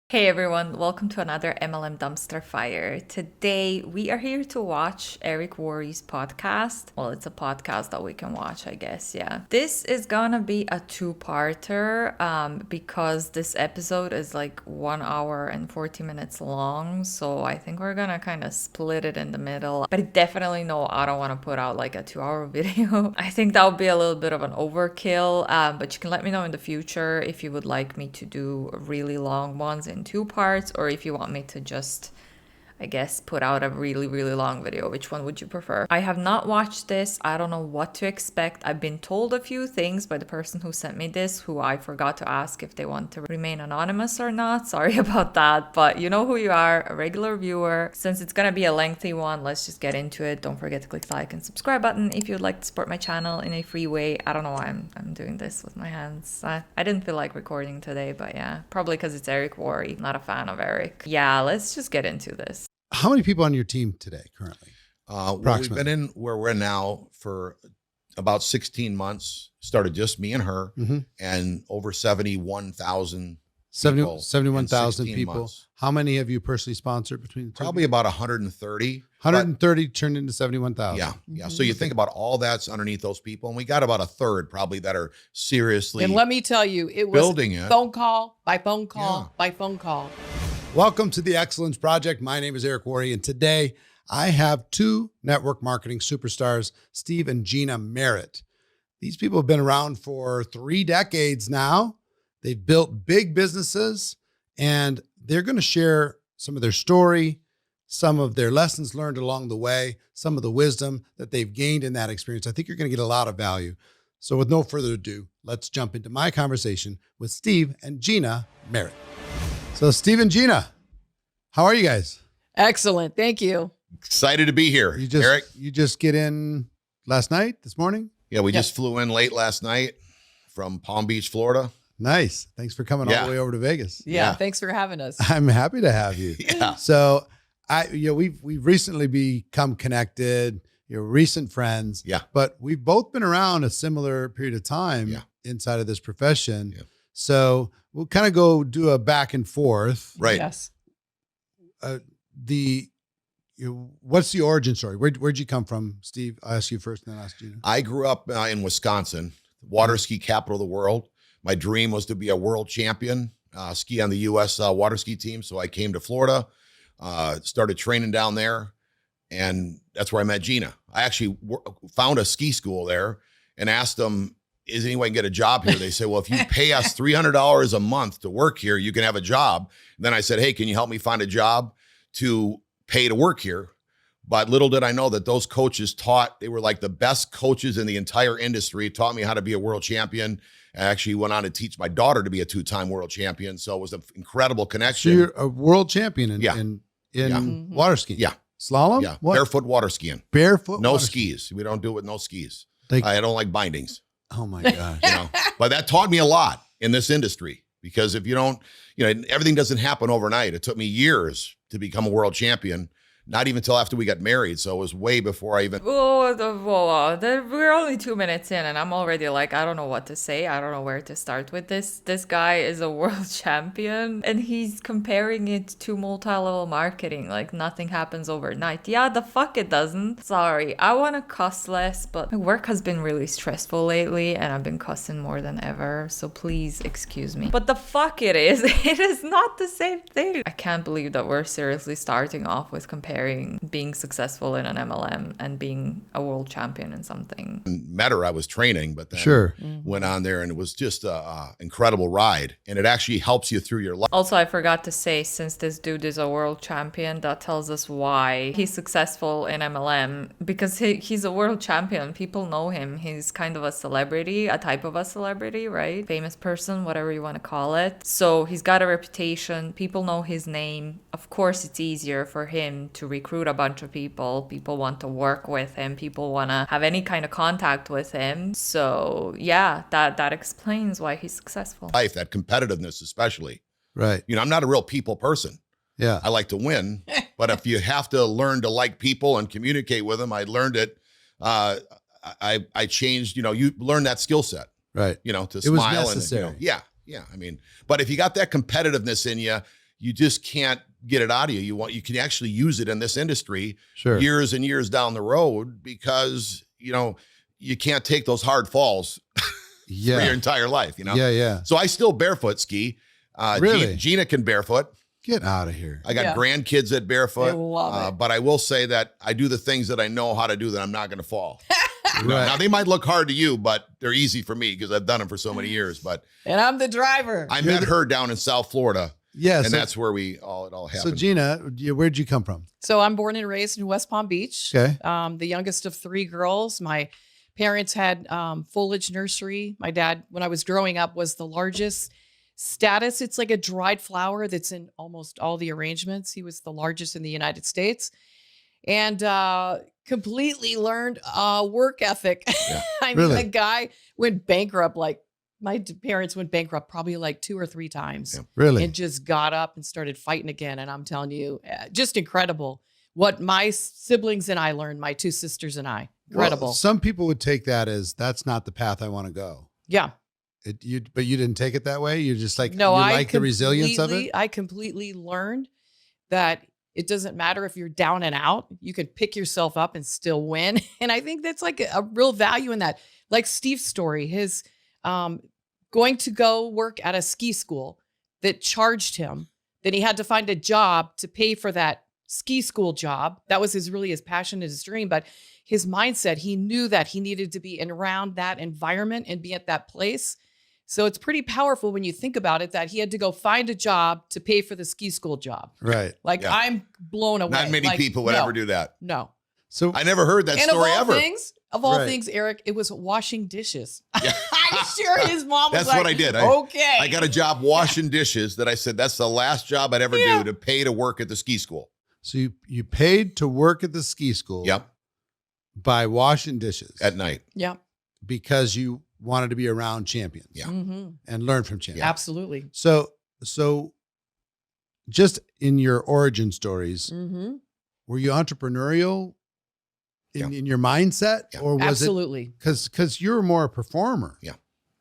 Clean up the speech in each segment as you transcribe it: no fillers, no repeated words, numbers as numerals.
Hey everyone, welcome to another MLM Dumpster Fire. Today we are here to watch Eric Worre's podcast. Well, it's a podcast that we can watch, I guess, yeah. This is gonna be a two-parter because this episode is like 1 hour and 40 minutes long. So I think we're gonna kind of split it in the middle. But definitely no, I don't want to put out like a 2-hour video. I think that would be a little bit of an overkill. But you can let me know in the future if you would like me to do really long ones in 2 parts, or if you want me to just, I guess, put out a really long video. Which one would you prefer? I have not watched this. I don't know what to expect. I've been told a few things by the person who sent me this, who I forgot to ask if they want to remain anonymous or not. Sorry about that, but you know who you are, a regular viewer. Since it's gonna be a lengthy one, let's just get into it. Don't forget to click the like and subscribe button if you'd like to support my channel in a free way. I don't know why I'm doing this with my hands. I didn't feel like recording today, but yeah, probably because it's Eric Worre. Not a fan of Eric. Yeah, let's just get into this. How many people on your team today currently? Well, we've been in where we're now for about 16 months. Started just me and her, and over 71,000 people. 71,000 people. Months. How many have you personally sponsored between the two? Probably about 130. 130 turned into 71,000. Yeah, yeah. So you think about all that's underneath those people, and we got about a third probably that are seriously. And let me tell you, it was building it. phone call by phone call by phone call. Welcome to the Excellence Project. My name is Eric Worre, and today I have two network marketing superstars, Steve and Gina Merritt. These people have been around for 3 decades now. They've built big businesses, and they're going to share some of their story, some of their lessons learned along the way, some of the wisdom that they've gained in that experience. I think you're going to get a lot of value. So with no further ado, let's jump into my conversation with Steve and Gina Merritt. So Steve and Gina, how are you guys? Excellent. Thank you. Excited to be here, Eric. You just get in last night, this morning? Yeah, we just flew in late last night from Palm Beach, Florida. Nice. Thanks for coming all the way over to Vegas. Yeah. Thanks for having us. I'm happy to have you. Yeah. So we've recently become connected, recent friends. Yeah. But we've both been around a similar period of time inside of this profession. Yeah. So we'll kind of go do a back and forth. Right. Yes. What's the origin story? Where'd you come from, Steve? I'll ask you first, and then I'll ask Gina. I grew up in Wisconsin, water ski capital of the world. My dream was to be a world champion, ski on the U.S. Water ski team. So I came to Florida, started training down there, and that's where I met Gina. I actually found a ski school there and asked them, is anyone get a job here? They said, well, if you pay us $300 a month to work here, you can have a job. And then I said, hey, can you help me find a job to pay to work here? But little did I know that those coaches they were like the best coaches in the entire industry, taught me how to be a world champion. I actually went on to teach my daughter to be a 2-time world champion. So it was an incredible connection. So you're a world champion in water skiing? Yeah. Slalom? Yeah. What? Barefoot water skiing. Barefoot No water skis. We don't do it with no skis. Like, I don't like bindings. Oh my gosh. But that taught me a lot in this industry, because if you don't, everything doesn't happen overnight. It took me years to become a world champion. Not even until after we got married. So it was way before I even. We're only 2 minutes in, and I'm already like, I don't know what to say. I don't know where to start with this. This guy is a world champion, and he's comparing it to multi-level marketing. Like nothing happens overnight. Yeah, the fuck it doesn't. Sorry, I want to cuss less, but my work has been really stressful lately, and I've been cussing more than ever. So please excuse me. But the fuck it is. It is not the same thing. I can't believe that we're seriously starting off with comparing being successful in an MLM and being a world champion in something. Met her, I was training, but then went on there, and it was just an incredible ride. And it actually helps you through your life. Also, I forgot to say, since this dude is a world champion, that tells us why he's successful in MLM, because he's a world champion. People know him. He's kind of a celebrity, a type of a celebrity, right? Famous person, whatever you want to call it. So he's got a reputation. People know his name. Of course, it's easier for him to recruit a bunch of people. People want to work with him. People want to have any kind of contact with him. So yeah, that explains why he's successful. Life, that competitiveness especially. Right. I'm not a real people person. Yeah. I like to win, but if you have to learn to like people and communicate with them, I learned it. I changed, you learn that skill set. Right. To It smile. was necessary. Yeah. I mean, but if you got that competitiveness in you, you just can't get it out of you. You can actually use it in this industry Sure. years and years down the road because, you can't take those hard falls for your entire life, Yeah. So I still barefoot ski. Really? Gina can barefoot. Get out of here. I got Yeah. grandkids that barefoot. I love it. But I will say that I do the things that I know how to do that I'm not going to fall. Right. Now they might look hard to you, but they're easy for me because I've done them for so many years. But And I'm the driver. I met her down in South Florida, Yeah. and So, that's where it all happened. so Gina, where'd you come from? So I'm born and raised in West Palm Beach. Okay. The youngest of 3 girls. My parents had foliage nursery. My dad, when I was growing up, was the largest status. It's like a dried flower that's in almost all the arrangements. He was the largest in the United States. And completely learned work ethic. Yeah. I mean, Really? the guy went bankrupt. Like my parents went bankrupt probably like 2 or 3 times. Yeah. Really? And just got up and started fighting again. And I'm telling you, just incredible what my siblings and I learned, my 2 sisters and I. Incredible. Well, some people would take that as that's not the path I want to go. Yeah. But you didn't take it that way. You're just like, No, you I like the resilience of it. I completely learned that it doesn't matter if you're down and out, you can pick yourself up and still win. And I think that's like a real value in that. Like Steve's story, his going to go work at a ski school that charged him. Then he had to find a job to pay for that ski school job. That was his passion and his dream. But his mindset, he knew that he needed to be around that environment and be at that place. So it's pretty powerful when you think about it, that he had to go find a job to pay for the ski school job. Right. Like, Yeah. I'm blown away. Not many Like, people would no, ever do that. No. So I never heard that And story of all ever. things, of all Right. things, Eric, it was washing dishes. Yeah. I'm sure his mom was That's like, what I did. Okay. I got a job washing dishes that I said that's the last job I'd ever do to pay to work at the ski school. so you paid to work at the ski school. Yep. By washing dishes At night. Yeah. because you wanted to be around champions. Yeah. Mm-hmm. And learn from champions. Absolutely. So just in your origin stories, Mm-hmm. were you entrepreneurial Yeah. in your mindset, Yeah. or was Absolutely. it because you're more a performer? Yeah.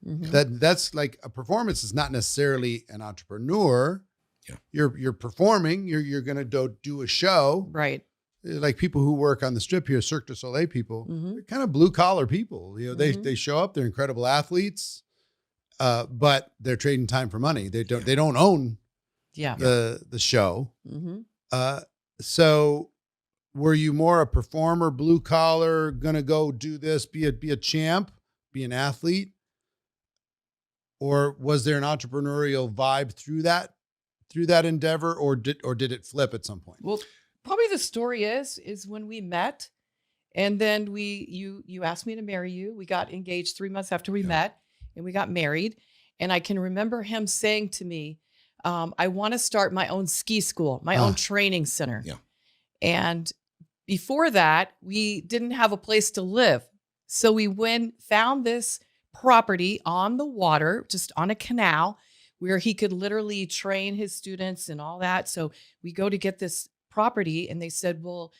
Mhm. That's like a performance is not necessarily an entrepreneur. Yeah. You're performing. You're gonna do a show. Right. Like people who work on the strip here, Cirque du Soleil people, Mhm. they're kind of blue collar people. Mhm. They show up. They're incredible athletes, but they're trading time for money. They don't own Yeah. the show. Mm-hmm. So were you more a performer, blue collar, gonna go do this, be a champ, be an athlete? Or was there an entrepreneurial vibe through that endeavor, or did it flip at some point? Well, probably the story is when we met, and then you asked me to marry you. We got engaged 3 months after we met, and we got married. And I can remember him saying to me, I want to start my own ski school, my own training center. Yeah. And before that, we didn't have a place to live. So we found this property on the water, just on a canal, where he could literally train his students and all that. So we go to get this property, and they said, well,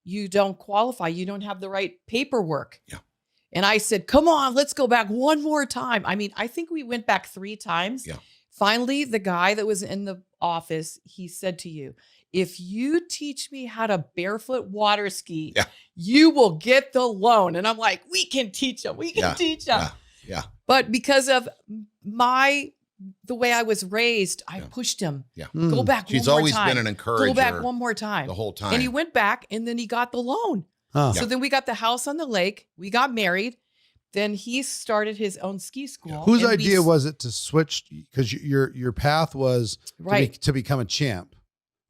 you don't qualify. You don't have the right paperwork. Yeah. And I said, come on, let's go back one more time. I mean, I think we went back 3 times. Yeah. Finally, the guy that was in the office, he said to you, if you teach me how to barefoot water ski, Yeah. you will get the loan. And I'm like, we can teach him. We can Yeah. teach him. Yeah. But because of the way I was raised, I pushed him. Yeah. Go back She's one more always time. been an encourager Go back one more time. the whole time. And he went back, and then he got the loan. Huh. So then we got the house on the lake. We got married. Then he started his own ski school. Whose and idea was it to switch? Because your path was Right. to become a champ,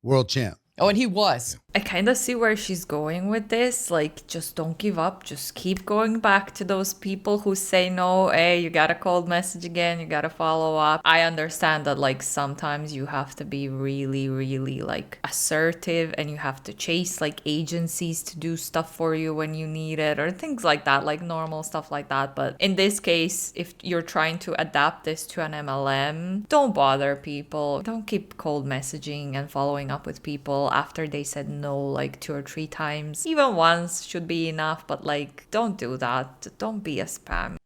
world champ. Oh, and he was. I kind of see where she's going with this. Like, just don't give up. Just keep going back to those people who say no. Hey, you got a cold message again. You got to follow up. I understand that, like, sometimes you have to be really, really, like, assertive, and you have to chase, like, agencies to do stuff for you when you need it, or things like that, like normal stuff like that. But in this case, if you're trying to adapt this to an MLM, don't bother people. Don't keep cold messaging and following up with people after they said no like 2 or 3 times. Even once should be enough, but like, don't do that. Don't be a spam.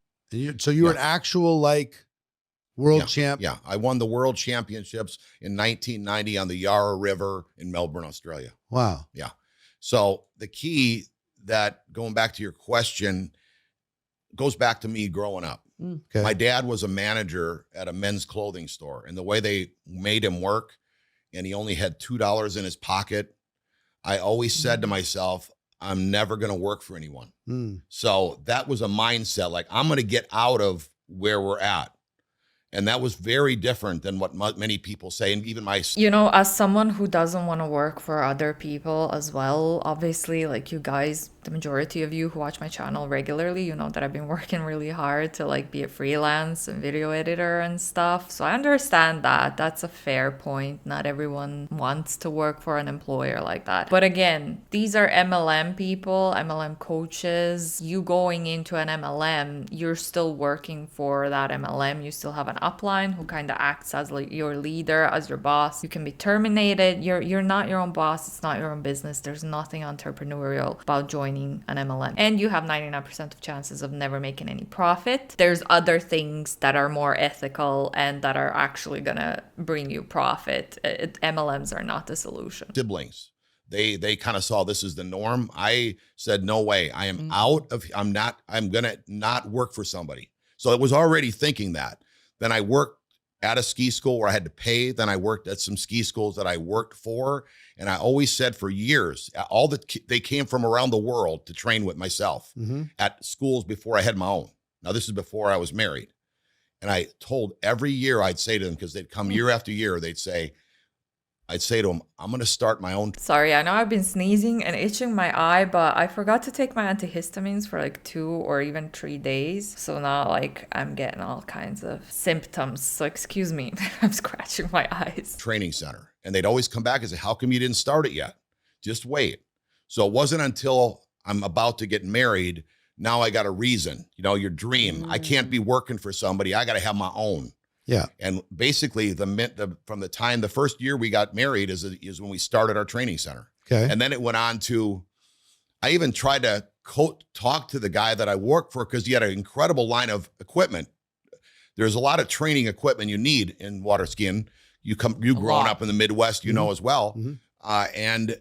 So you were an actual like World champ. Yeah, I won the world championships in 1990 on the Yarra River in Melbourne, Australia. Wow. Yeah. So the key that, going back to your question, goes back to me growing up. Okay. My dad was a manager at a men's clothing store, and the way they made him work, and he only had $2 in his pocket, I always said to myself, I'm never going to work for anyone. So that was a mindset, like, I'm going to get out of where we're at. And that was very different than what many people say. And even my... You know, as someone who doesn't want to work for other people as well, obviously, like you guys, the majority of you who watch my channel regularly, you know that I've been working really hard to like be a freelance and video editor and stuff. So I understand that. That's a fair point. Not everyone wants to work for an employer like that. But again, these are MLM people, MLM coaches. You going into an MLM, you're still working for that MLM. You still have an upline who kind of acts as like your leader, as your boss. You can be terminated. You're not your own boss. It's not your own business. There's nothing entrepreneurial about joining an MLM. And you have 99% of chances of never making any profit. There's other things that are more ethical and that are actually gonna bring you profit. MLMs are not the solution. Siblings, they kind of saw this as the norm. I said, no way. I am out of, I'm going to not work for somebody. So it was already thinking that. Then I worked at a ski school where I had to pay. Then I worked at some ski schools that I worked for. And I always said for years, they came from around the world to train with myself at schools before I had my own. Now, this is before I was married. And I told every year I'd say to them, because they'd come year after year, I'd say to them, I'm going to start my own. Sorry, I know I've been sneezing and itching my eye, but I forgot to take my antihistamines for like 2 or even 3 days. So now like I'm getting all kinds of symptoms. So excuse me, I'm scratching my eyes. Training center. And they'd always come back and say, how come you didn't start it yet? Just wait. So it wasn't until I'm about to get married, now I got a reason, your dream. I can't be working for somebody. I got to have my own. Yeah. And basically from the time, the first year we got married is when we started our training center. Okay. And then it went on to, I even tried to talk to the guy that I worked for because he had an incredible line of equipment. There's a lot of training equipment you need in water skiing. You grown up in the Midwest, you know as well. And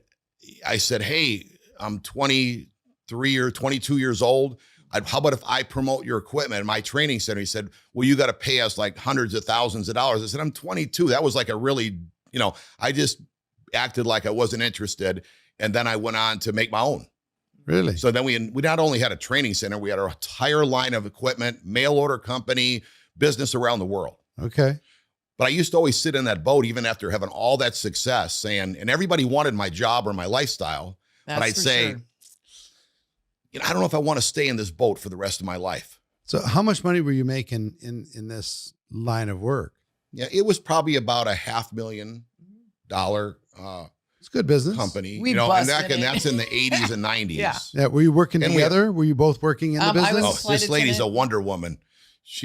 I said, hey, I'm 23 or 22 years old. How about if I promote your equipment in my training center? He said, well, you got to pay us like hundreds of thousands of dollars. I said, I'm 22. That was like a really, I just acted like I wasn't interested. And then I went on to make my own. Really? So then we not only had a training center, we had our entire line of equipment, mail order company, business around the world. Okay. But I used to always sit in that boat, even after having all that success, saying, and everybody wanted my job or my lifestyle. But I'd say, I don't know if I want to stay in this boat for the rest of my life. So how much money were you making in this line of work? Yeah, it was probably about $500,000 It's good business company. We and that's in the 80s and 90s. Yeah. Were you working together? Were you both working in the business? This lady's a Wonder Woman.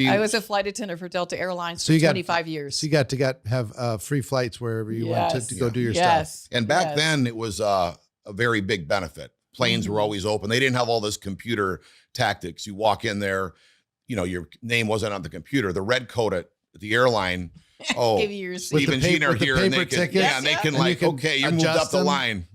I was a flight attendant for Delta Airlines for 25 years. So you got to have free flights wherever you went to go do your stuff. And back then it was a very big benefit. Planes were always open. They didn't have all this computer tactics. You walk in there, your name wasn't on the computer. The red coat at the airline, give you your seat. Steve and Gina are here, and they can, you moved up the line,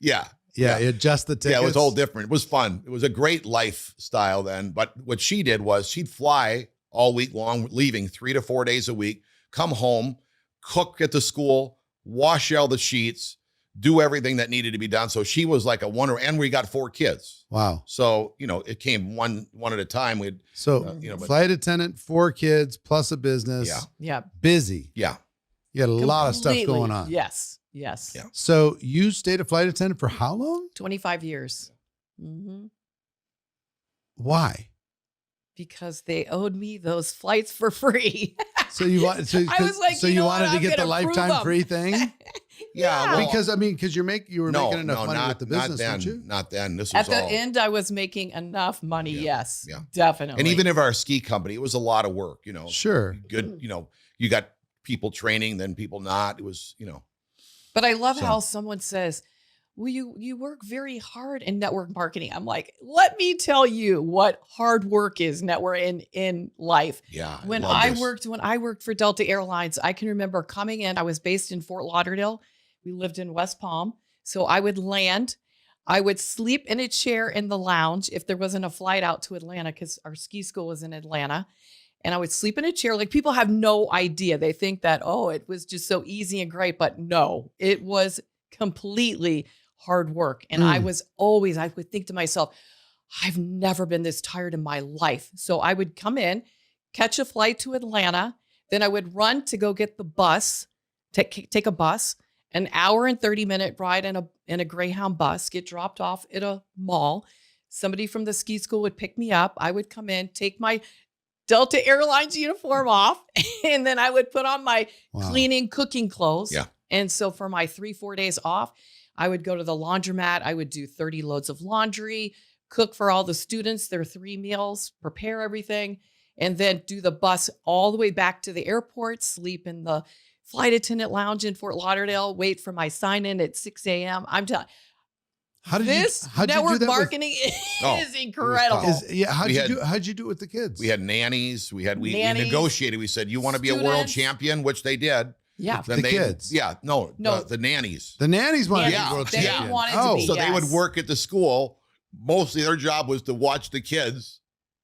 Yeah, you adjust the tickets. Yeah, it was all different. It was fun. It was a great lifestyle then. But what she did was she'd fly all week long, leaving 3 to 4 days a week, come home, cook at the school, wash all the sheets, do everything that needed to be done. So she was like a wonder, and we got 4 kids. Wow. So, it came one at a time. Flight attendant, 4 kids, plus a business. Yeah. Busy. Yeah. You had a lot of stuff going on. Yes. Yeah. So you stayed a flight attendant for how long? 25 years. Why? Because they owed me those flights for free. So you wanted to get the lifetime free thing? Yeah. Well, because you were making enough money with the business, weren't you? Not then. This was at the end. I was making enough money. Yes. Yeah. Definitely. And even if our ski company, it was a lot of work. Sure. Good. You got people training, then people not. It was. But I love how someone says, well, you work very hard in network marketing. I'm like, let me tell you what hard work is in life. Yeah. When I worked for Delta Airlines, I can remember coming in. I was based in Fort Lauderdale. We lived in West Palm. So I would land. I would sleep in a chair in the lounge if there wasn't a flight out to Atlanta, because our ski school was in Atlanta. And I would sleep in a chair. Like, people have no idea. They think that, oh, it was just so easy and great. But no, it was completely hard work. And I would think to myself, I've never been this tired in my life. So I would come in, catch a flight to Atlanta. Then I would run to go get the bus, take a bus, an hour and 30-minute ride in a Greyhound bus, get dropped off at a mall. Somebody from the ski school would pick me up. I would come in, take my Delta Airlines uniform off, and then I would put on my cleaning, cooking clothes. Yeah. And so for my 3-4 days off, I would go to the laundromat. I would do 30 loads of laundry, cook for all the students their 3 meals, prepare everything, and then do the bus all the way back to the airport, sleep in the flight attendant lounge in Fort Lauderdale, wait for my sign in at 6 a.m. I'm telling How'd this you do network that marketing is incredible. How'd you do it with the kids? We had nannies. We negotiated. We said, you want to be a world champion, which they did. Yeah. Then kids. Yeah. No. The nannies. The nannies wanted to Yeah. be world They champion. wanted to be, So they would yes. work at the school. Mostly their job was to watch the kids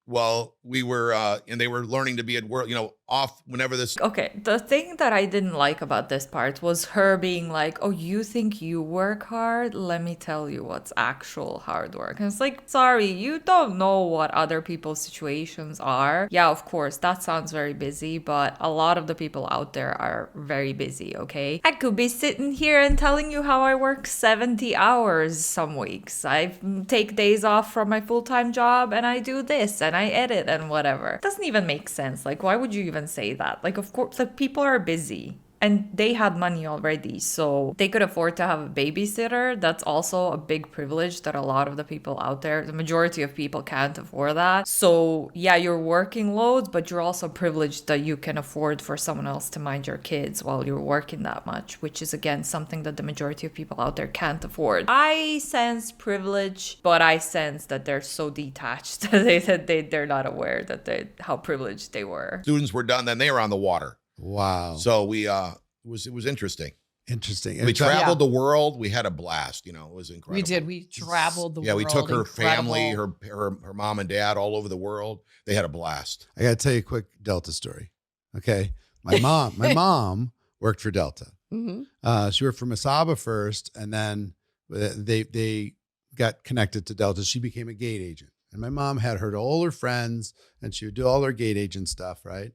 while we were, and they were learning to be at work, off whenever this. Okay, the thing that I didn't like about this part was her being like, oh, you think you work hard? Let me tell you what's actual hard work. And it's like, sorry, you don't know what other people's situations are. Yeah, of course, that sounds very busy, but a lot of the people out there are very busy, okay? I could be sitting here and telling you how I work 70 hours some weeks. I take days off from my full-time job and I do this and I edit and whatever. It doesn't even make sense. Like, why would you even say that? Like, of course, like, people are busy and they had money already, so they could afford to have a babysitter. That's also a big privilege that a lot of the people out there, the majority of people, can't afford that. So yeah, you're working loads, but you're also privileged that you can afford for someone else to mind your kids while you're working that much, which is again something that the majority of people out there can't afford. I sense privilege, but I sense that they're so detached that they're not aware that how privileged they were. Students were done, then they were on the water. Wow. So we it was interesting. Interesting. We traveled the world. We had a blast. It was incredible. We did. We traveled the world. Yeah, we took her Incredible. family, her mom and dad all over the world. They had a blast. I got to tell you a quick Delta story. Okay. My mom worked for Delta. Mm-hmm. She worked for Masaba first, and then they got connected to Delta. She became a gate agent. And my mom had all her friends, and she would do all her gate agent stuff, right?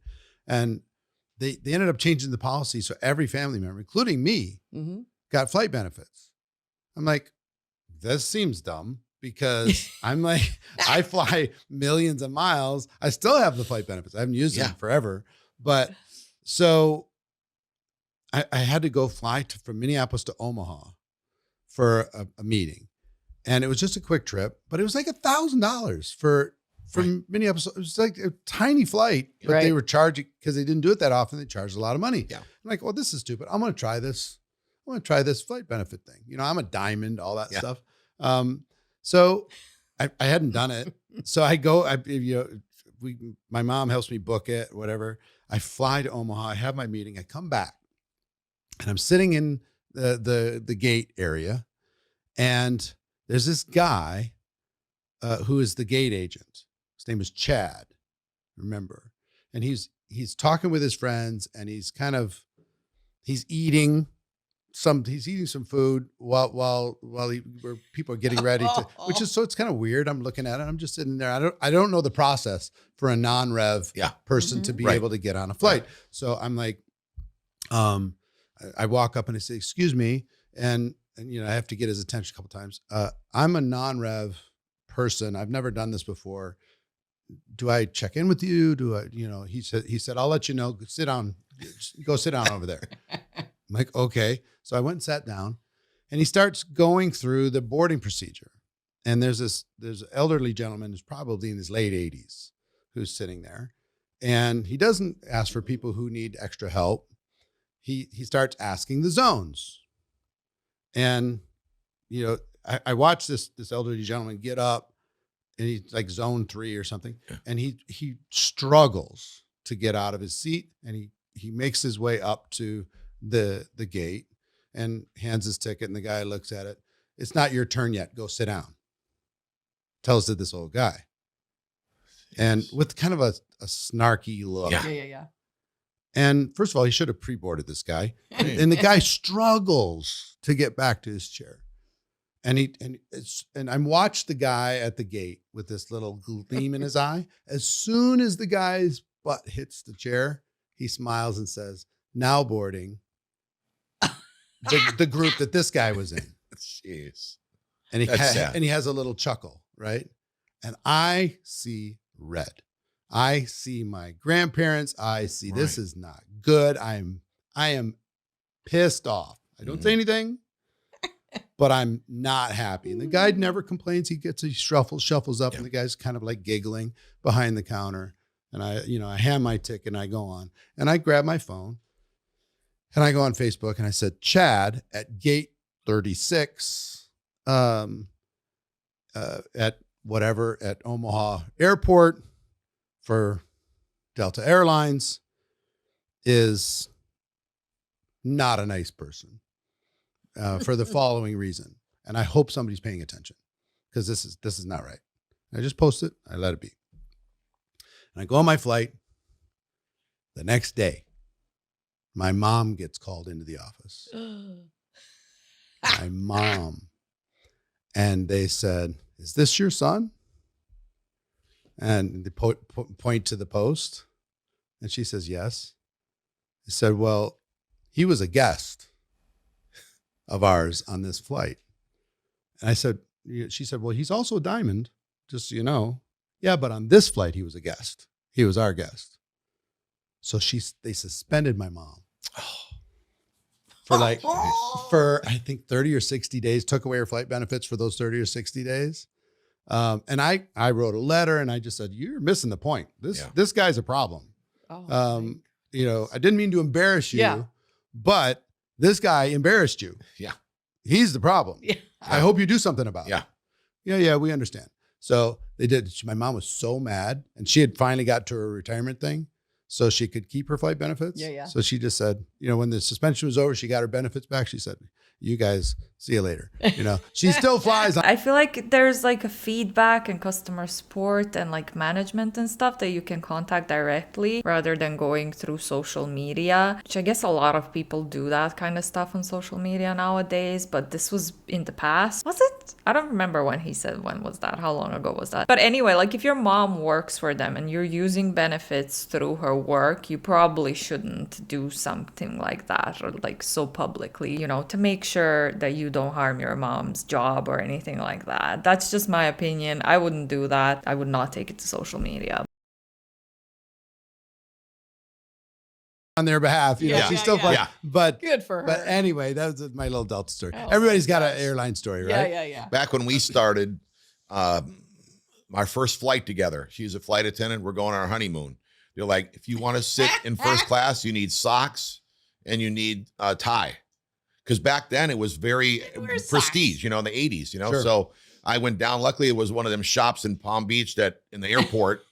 And they ended up changing the policy, so every family member, including me, got flight benefits. I'm like, this seems dumb, because I'm like, I fly millions of miles. I still have the flight benefits. I haven't used them forever. But so I had to go fly from Minneapolis to Omaha for a meeting. And it was just a quick trip, but it was like $1,000 from Minneapolis. It was like a tiny flight, but they were charging, because they didn't do it that often. They charged a lot of money. Yeah. I'm like, well, this is stupid. I'm going to try this. I want to try this flight benefit thing. I'm a diamond, all that stuff. So I hadn't done it. So I go, my mom helps me book it, whatever. I fly to Omaha. I have my meeting. I come back and I'm sitting in the gate area, and there's this guy who is the gate agent. His name is Chad, remember? And he's talking with his friends, and he's eating some food while where people are getting ready to, which is, so it's kind of weird. I'm looking at it. I'm just sitting there. I don't know the process for a non-rev person to be able to get on a flight. So I'm like, I walk up and I say, excuse me. And I have to get his attention a couple times. I'm a non-rev person. I've never done this before. Do I check in with you? Do I, he said, I'll let you know. Sit down. Go sit down over there. I'm like, okay. So I went and sat down, and he starts going through the boarding procedure. And there's an elderly gentleman who's probably in his late 80s who's sitting there. And he doesn't ask for people who need extra help. He starts asking the zones. And, I watched this elderly gentleman get up, and he's like zone 3 or something, and he struggles to get out of his seat, and he makes his way up to the gate and hands his ticket, and the guy looks at it. It's not your turn yet. Go sit down. Tells to this old guy. And with kind of a snarky look. Yeah. And first of all, he should have pre-boarded this guy. And the guy struggles to get back to his chair. And I watched the guy at the gate with this little gleam in his eye. As soon as the guy's butt hits the chair, he smiles and says, "Now boarding the group that this guy was in." Jeez. And he has a little chuckle, right? And I see red. I see my grandparents. I see this is not good. I am pissed off. I don't say anything, but I'm not happy. And the guy never complains. He shuffles up, and the guy's kind of like giggling behind the counter. And I hand my ticket and I go on, and I grab my phone and I go on Facebook, and I said, "Chad at gate 36, at Omaha Airport for Delta Airlines is not a nice person for the following reason. And I hope somebody's paying attention, because this is not right." And I just post it. I let it be. And I go on my flight. The next day, my mom gets called into the office. My mom. And they said, "Is this your son?" And they point to the post. And she says, "Yes." They said, "Well, he was a guest of ours on this flight." And she said, "Well, he's also a diamond, just so you know." "Yeah, but on this flight, he was a guest. He was our guest." So they suspended my mom for I think 30 or 60 days, took away her flight benefits for those 30 or 60 days. And I wrote a letter, and I just said, "You're missing the point. This guy's a problem." I didn't mean to embarrass you, but this guy embarrassed you. Yeah. He's the problem. Yeah. I hope you do something about it. Yeah, we understand. So they did. My mom was so mad, and she had finally got to her retirement thing, so she could keep her flight benefits. Yeah. So she just said, when the suspension was over, she got her benefits back. She said, "You guys, see you later." She still flies. I feel like there's like a feedback and customer support and like management and stuff that you can contact directly rather than going through social media, which I guess a lot of people do that kind of stuff on social media nowadays. But this was in the past. Was it? I don't remember when he said, when was that? How long ago was that? But anyway, like if your mom works for them and you're using benefits through her work, you probably shouldn't do something like that, or like so publicly, to make sure that you don't harm your mom's job or anything like that. That's just my opinion. I wouldn't do that. I would not take it to social media. On their behalf, she's still flying. Yeah. But good for her. But anyway, that was my little Delta story. Everybody's got an airline story, right? Yeah. Back when we started, our first flight together, she's a flight attendant. We're going on our honeymoon. They're like, "If you want to sit in first class, you need socks and you need a tie." Because back then it was very prestige, in the 80s, Sure. So I went down. Luckily, it was one of them shops in Palm Beach in the airport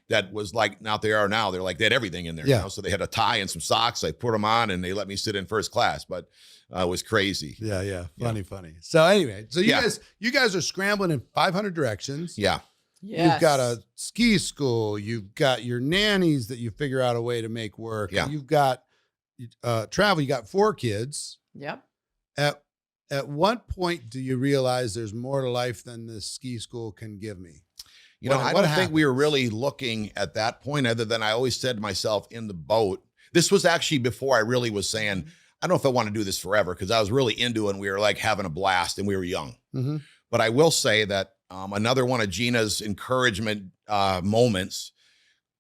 that was like, not they are now. They're like, they had everything in there. Yeah. So they had a tie and some socks. I put them on and they let me sit in first class, but it was crazy. Yeah. Funny. So anyway, you guys are scrambling in 500 directions. Yeah. Yes. You've got a ski school. You've got your nannies that you figure out a way to make work. Yeah. You've got travel. You got 4 kids. Yep. At what point do you realize there's more to life than this ski school can give me? I don't think we were really looking at that point, other than I always said to myself in the boat. This was actually before I really was saying, I don't know if I want to do this forever, because I was really into it and we were like having a blast and we were young. Mm-hmm. But I will say that another one of Gina's encouragement moments,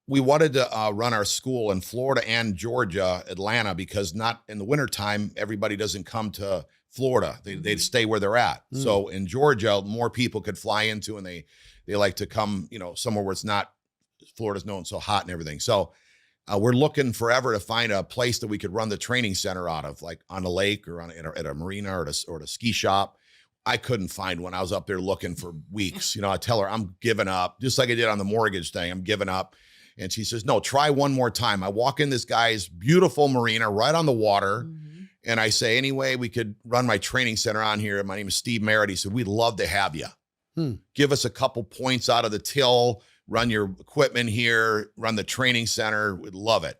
we wanted to run our school in Florida and Georgia, Atlanta, because not in the wintertime, everybody doesn't come to Florida. They stay where they're at. Mm. So in Georgia, more people could fly into, and they like to come, somewhere where it's not, Florida's known so hot and everything. So we're looking forever to find a place that we could run the training center out of, like on a lake or at a marina or at a ski shop. I couldn't find one. I was up there looking for weeks. I tell her I'm giving up, just like I did on the mortgage thing. I'm giving up. And she says, no, try one more time. I walk in this guy's beautiful marina right on the water. Mhm. And I say, anyway, we could run my training center on here. My name is Steve Merritt. He said, we'd love to have you. Give us a couple points out of the till, run your equipment here, run the training center. We'd love it.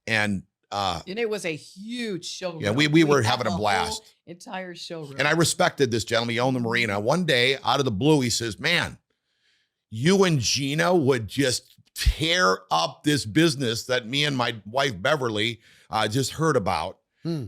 And it was a huge showroom. yeah, we were had having a the blast. whole entire showroom. And I respected this gentleman. He owned the marina. One day, out of the blue, he says, man, you and Gina would just tear up this business that me and my wife, Beverly, just heard about.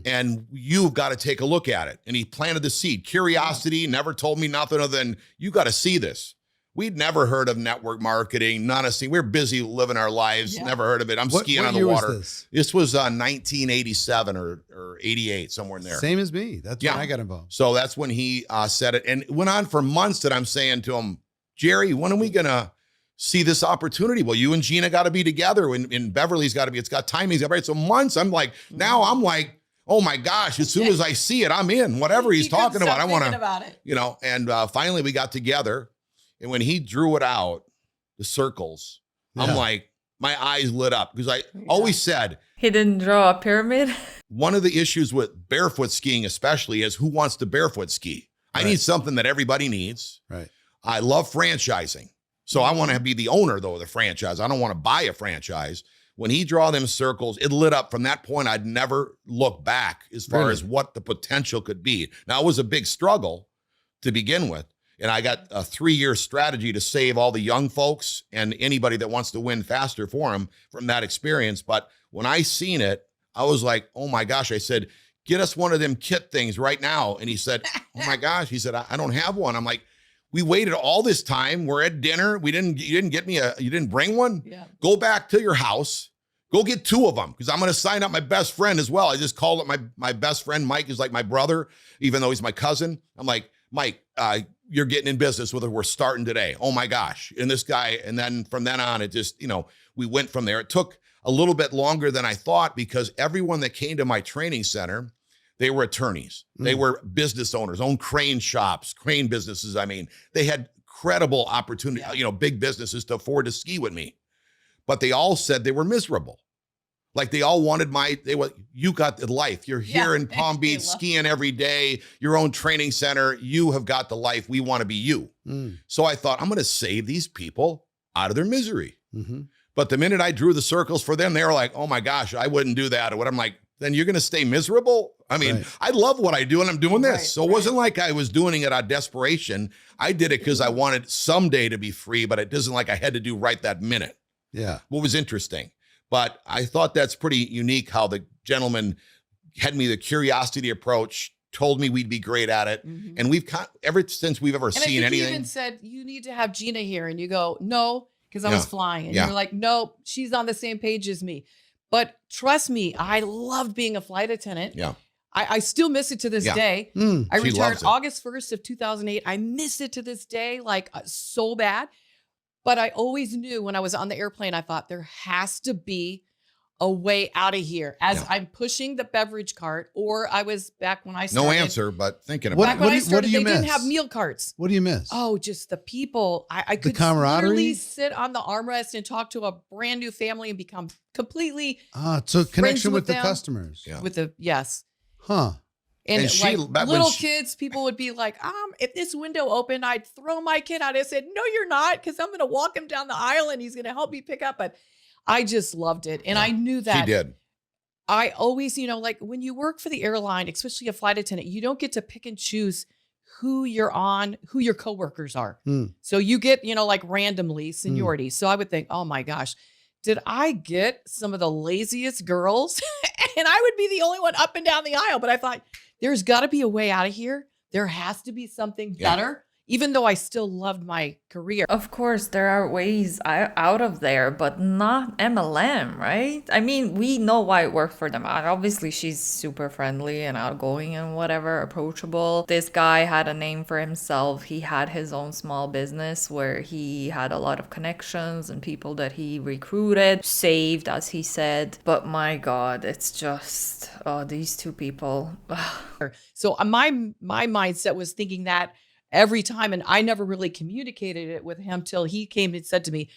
And you've got to take a look at it. And he planted the seed. Curiosity, never told me nothing other than, you got to see this. We'd never heard of network marketing. None of we're busy living our lives. Yeah. Never heard of it. I'm skiing on the water. This was 1987 or 88, somewhere in there. Same as me. That's when I got involved. So that's when he said it. And it went on for months that I'm saying to him, Jerry, when are we going to see this opportunity? Well, you and Gina got to be together, and Beverly's got to be, it's got timings, right? So months, I'm like, now I'm like, oh my gosh, as soon as I see it, I'm in. Whatever he's talking about, I want to, and finally we got together. And when he drew it out, the circles, I'm like, my eyes lit up, because I always said, he didn't draw a pyramid. one of the issues with barefoot skiing especially is who wants to barefoot ski. I need something that everybody needs. Right. I love franchising. So I want to be the owner, though, of the franchise. I don't want to buy a franchise. When he draw them circles, it lit up. From that point, I'd never look back as far as what the potential could be. Now, it was a big struggle to begin with. And I got a 3-year strategy to save all the young folks and anybody that wants to win faster for them from that experience. But when I seen it, I was like, oh my gosh. I said, get us one of them kit things right now. And he said, oh my gosh. He said, I don't have one. I'm like, we waited all this time. We're at dinner. You didn't bring one? Yeah. Go back to your house. Go get 2 of them, because I'm going to sign up my best friend as well. I just called up my best friend. Mike is like my brother, even though he's my cousin. I'm like, Mike, you're getting in business with it. We're starting today. Oh my gosh. And this guy, and then from then on, it just, we went from there. It took a little bit longer than I thought, because everyone that came to my training center, they were attorneys. They were business owners, owned crane shops, crane businesses. I mean, they had credible opportunity, big businesses to afford to ski with me. But they all said they were miserable. Like they all wanted you got the life. You're here in Palm Beach skiing every day, your own training center. You have got the life. We want to be you. So I thought, I'm going to save these people out of their misery. But the minute I drew the circles for them, they were like, oh my gosh, I wouldn't do that. Or what? I'm like, then you're going to stay miserable? I mean, I love what I do, and I'm doing this. So it wasn't like I was doing it out of desperation. I did it because I wanted someday to be free, but it isn't like I had to do right that minute. Yeah. What was interesting. But I thought that's pretty unique how the gentleman had me the curiosity approach, told me we'd be great at it. And we've ever since we've ever seen anything. He even said, you need to have Gina here. And you go, no, because I was flying. And you're like, no, she's on the same page as me. But trust me, I loved being a flight attendant. Yeah. I still miss it to this day. I She retired loves it. August 1st of 2008. I miss it to this day, like so bad. But I always knew when I was on the airplane, I thought there has to be a way out of here as I'm pushing the beverage cart, or I was back when I started. No answer, but thinking about Back it. when I started, do you they didn't miss? have meal carts. What do you miss? Oh, just the people. I could camaraderie? literally sit on the armrest and talk to a brand new family and become completely So connection with the them. customers. Yeah. with the, yes. Huh. And she- like back when little she- kids, people would be like, if this window opened, I'd throw my kid out. I said, no, you're not, because I'm going to walk him down the aisle and he's going to help me pick up. But I just loved it. And I knew that. She did. I always, like when you work for the airline, especially a flight attendant, you don't get to pick and choose who you're on, who your coworkers are. So you get, like randomly seniority. So I would think, oh my gosh, did I get some of the laziest girls? And I would be the only one up and down the aisle. But I thought, there's got to be a way out of here. There has to be something better. even though I still loved my career. Of course, there are ways out of there, but not MLM, right? I mean, we know why it worked for them. Obviously, she's super friendly and outgoing and whatever, approachable. This guy had a name for himself. He had his own small business where he had a lot of connections and people that he recruited, saved, as he said. But my God, it's just, these two people. So my mindset was thinking that every time, and I never really communicated it with him till he came and said to me,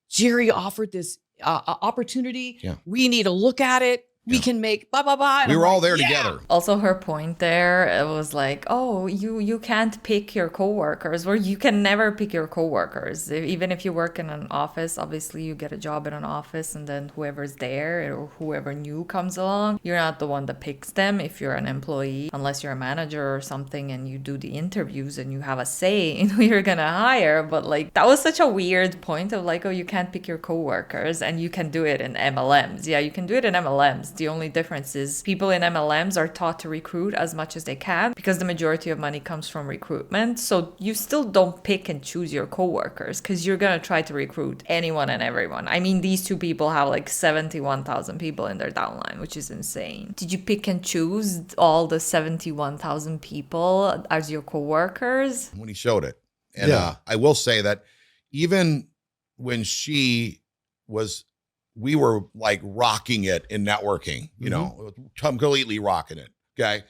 Jerry offered this opportunity. Yeah. We need to look at it. We can make blah, blah, blah. And We I'm were all like, there yeah. together. Also, her point there, it was like, oh, you can't pick your coworkers, or you can never pick your coworkers. Even if you work in an office, obviously you get a job in an office, and then whoever's there or whoever new comes along, you're not the one that picks them if you're an employee, unless you're a manager or something and you do the interviews and you have a say in who you're gonna hire. But like, that was such a weird point of like, oh, you can't pick your coworkers, and you can do it in MLMs. Yeah, you can do it in MLMs. The only difference is people in MLMs are taught to recruit as much as they can because the majority of money comes from recruitment. So you still don't pick and choose your coworkers because you're going to try to recruit anyone and everyone. I mean, these two people have like 71,000 people in their downline, which is insane. Did you pick and choose all the 71,000 people as your coworkers? When he showed it. And I will say that even when we were like rocking it in networking, you know, completely rocking it. Okay.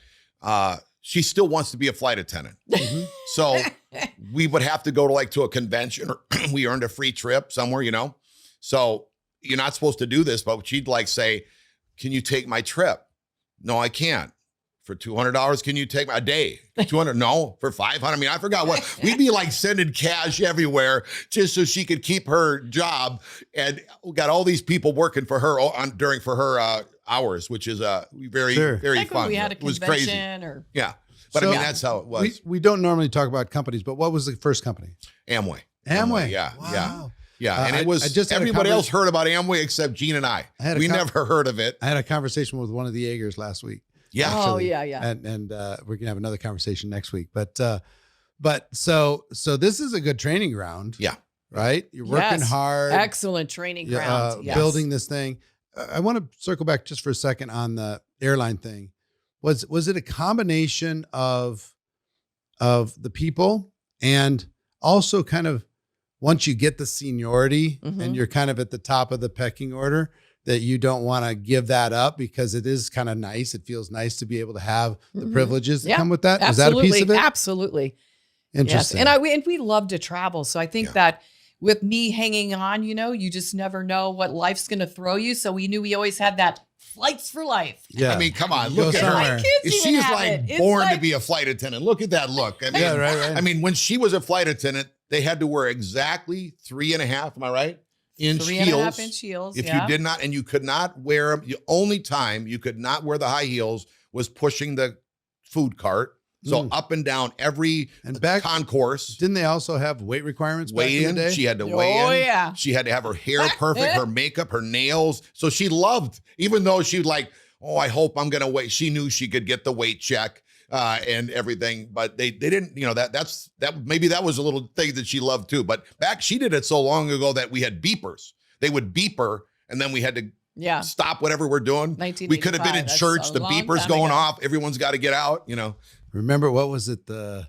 She still wants to be a flight attendant. So we would have to go to a convention, or we earned a free trip somewhere, you know? So you're not supposed to do this, but she'd say, can you take my trip? No, I can't. For $200, can you take a day? 200? No, for 500. I mean, I forgot what. We'd be sending cash everywhere just so she could keep her job, and we got all these people working for her during her hours, which is very Like fun. when we had a It was crazy. convention or Yeah, but So, I mean that's how it was. We don't normally talk about companies, but what was the first company? Amway. Yeah. Yeah. Wow. Yeah, and I it was just had a everybody else heard about Amway except Gene and I. We never heard of it. I had a conversation with one of the Jaegers last week. Yeah. Oh, yeah. And we're gonna have another conversation next week. But so this is a good training ground. Yeah. Right. You're working hard. Excellent training ground. Yes. Building this thing. I want to circle back just for a second on the airline thing. Was it a combination of the people and also kind of once you get the seniority and you're kind of at the top of the pecking order, that you don't want to give that up because it is kind of nice. It feels nice to be able to have the privileges that come with that. Absolutely. Is that a piece of it? Absolutely. Interesting. Yes. And we love to travel. So I think that with me hanging on, you just never know what life's going to throw you. So we knew we always had that flights for life. Yeah. I mean, come on, Go look at somewhere. her. Kids even She's have it. It's born to be a flight attendant. Look at that look. I mean, right. I mean, when she was a flight attendant, they had to wear exactly 3.5, am I right? Inch 3.5 inch heels. If you did not, and you could not wear them, the only time you could not wear the high heels was pushing the food cart. So up and down every concourse. Didn't they also have weight requirements back in the day? She had to weigh in. Oh, yeah. She had to have her hair perfect, her makeup, her nails. So she loved, even though she was I hope I'm going to wait. She knew she could get the weight check and everything, but they didn't, maybe that was a little thing that she loved too. But she did it so long ago that we had beepers. They would beep her and then we had to stop whatever we're doing. We could have been in church, the beepers going off. Everyone's got to get out, Remember, what was it? What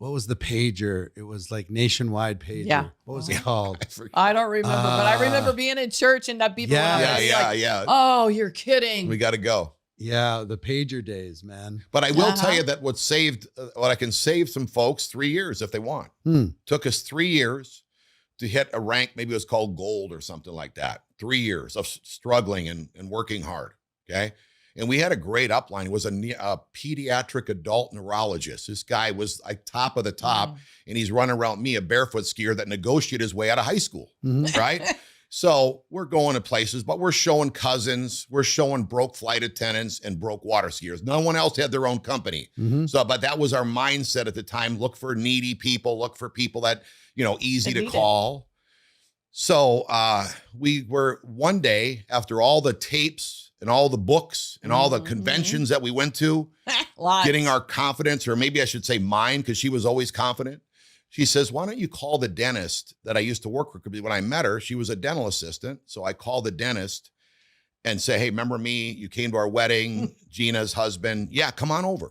was the pager? It was like nationwide pager. Yeah. What was it called? I don't remember, but I remember being in church and that beeper. Yeah. Oh, you're kidding. We got to go. Yeah, the pager days, man. But I will tell you that what I can save some folks 3 years if they want. Took us 3 years to hit a rank. Maybe it was called gold or something like that. 3 years of struggling and working hard. Okay. And we had a great upline. He was a pediatric adult neurologist. This guy was top of the top, and he's running around me, a barefoot skier that negotiated his way out of high school, right? So we're going to places, but we're showing cousins, we're showing broke flight attendants and broke water skiers. No one else had their own company. So, but that was our mindset at the time. Look for needy people, look for people that, easy to call. So we were one day after all the tapes and all the books and all the Mhm. conventions that we went to, Lots. getting our confidence, or maybe I should say mine, because she was always confident. She says, why don't you call the dentist that I used to work with? Because when I met her, she was a dental assistant. So I called the dentist and say, hey, remember me? You came to our wedding, Gina's husband. Yeah, come on over.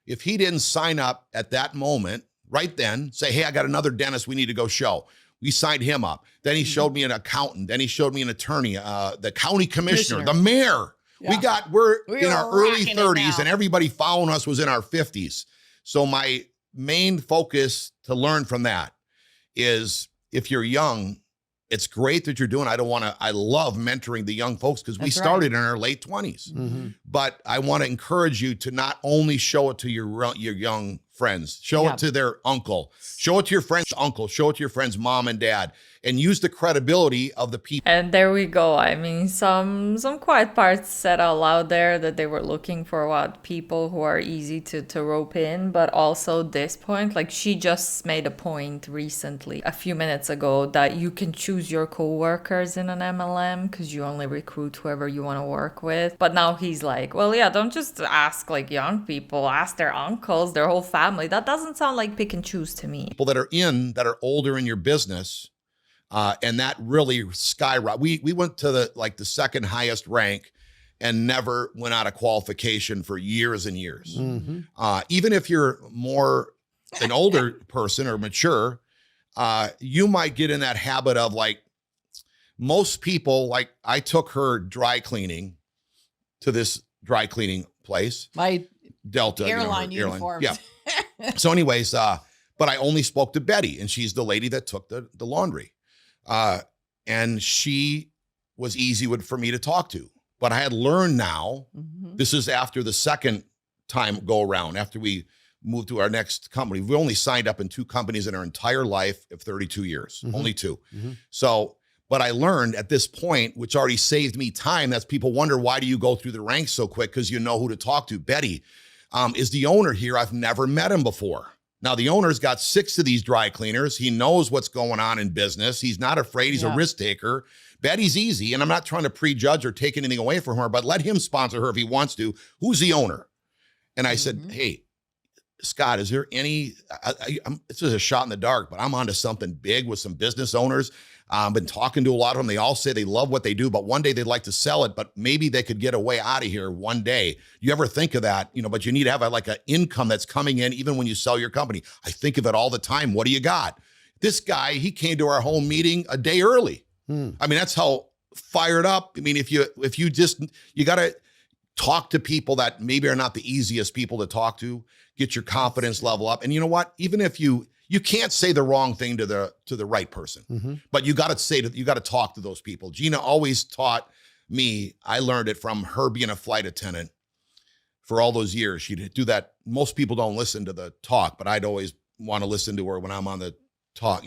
If he didn't sign up at that moment, right then, say, hey, I got another dentist we need to go show. We signed him up. Then he showed me an accountant. Then he showed me an attorney, the county commissioner, the mayor. Yeah. We're We in are our early rocking it 30s now. and everybody following us was in our 50s. So my main focus to learn from that is if you're young, it's great that you're doing. I love mentoring the young folks because we That's started in our late 20s. Mm-hmm. But I want to encourage you to not only show it to your young friends, show Yeah. it to their uncle, show it to your friend's uncle, show it to your friend's mom and dad, and use the credibility of the people. And there we go. I mean, some quiet parts said out loud there that they were looking for what people who are easy to rope in, but also this point, like she just made a point recently, a few minutes ago, that you can choose your coworkers in an MLM because you only recruit whoever you want to work with. But now he's like, well, yeah, don't just ask like young people, ask their uncles, their whole family. That doesn't sound like pick and choose to me. People that are older in your business. And that really skyrocketed. We went to the second highest rank and never went out of qualification for years and years. Mm-hmm. Even if you're more an older person or mature, you might get in that habit of like most people, like I took her dry cleaning to this dry cleaning place, My Delta airline her uniforms. Yeah. So anyways, but I only spoke to Betty, and she's the lady that took the laundry. And she was easy for me to talk to, but I had learned now, Mhm. this is after the second time go around, after we moved to our next company. We only signed up in 2 companies in our entire life of 32 years, Mhm. only 2. Mm-hmm. So, but I learned at this point, which already saved me time. That's people wonder, why do you go through the ranks so quick? Because you know who to talk to. Betty is the owner here. I've never met him before. Now, the owner's got 6 of these dry cleaners. He knows what's going on in business. He's not afraid. He's a Yeah. risk taker. Betty's easy, and I'm not trying to prejudge or take anything away from her, but let him sponsor her if he wants to. Who's the owner? And I said, Mhm. hey, Scott, is there any, this is a shot in the dark, but I'm onto something big with some business owners. I've been talking to a lot of them. They all say they love what they do, but one day they'd like to sell it, but maybe they could get a way out of here one day. You ever think of that? But you need to have an income that's coming in even when you sell your company. I think of it all the time. What do you got? This guy, he came to our home meeting a day early. I mean, that's how fired up. I mean, you got to talk to people that maybe are not the easiest people to talk to, get your confidence level up. And you know what? Even if you can't say the wrong thing to the right person, Mm-hmm. but you got to talk to those people. Gina always taught me, I learned it from her being a flight attendant for all those years. She'd do that. Most people don't listen to the talk, but I'd always want to listen to her when I'm on the talk,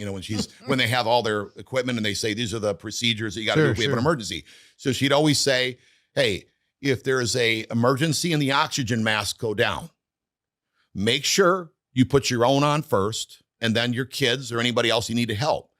when they have all their equipment and they say, these are the procedures that you got to do if we have an emergency. So she'd always say, hey, if there's a emergency and the oxygen mask go down, make sure you put your own on first and then your kids or anybody else you need to help.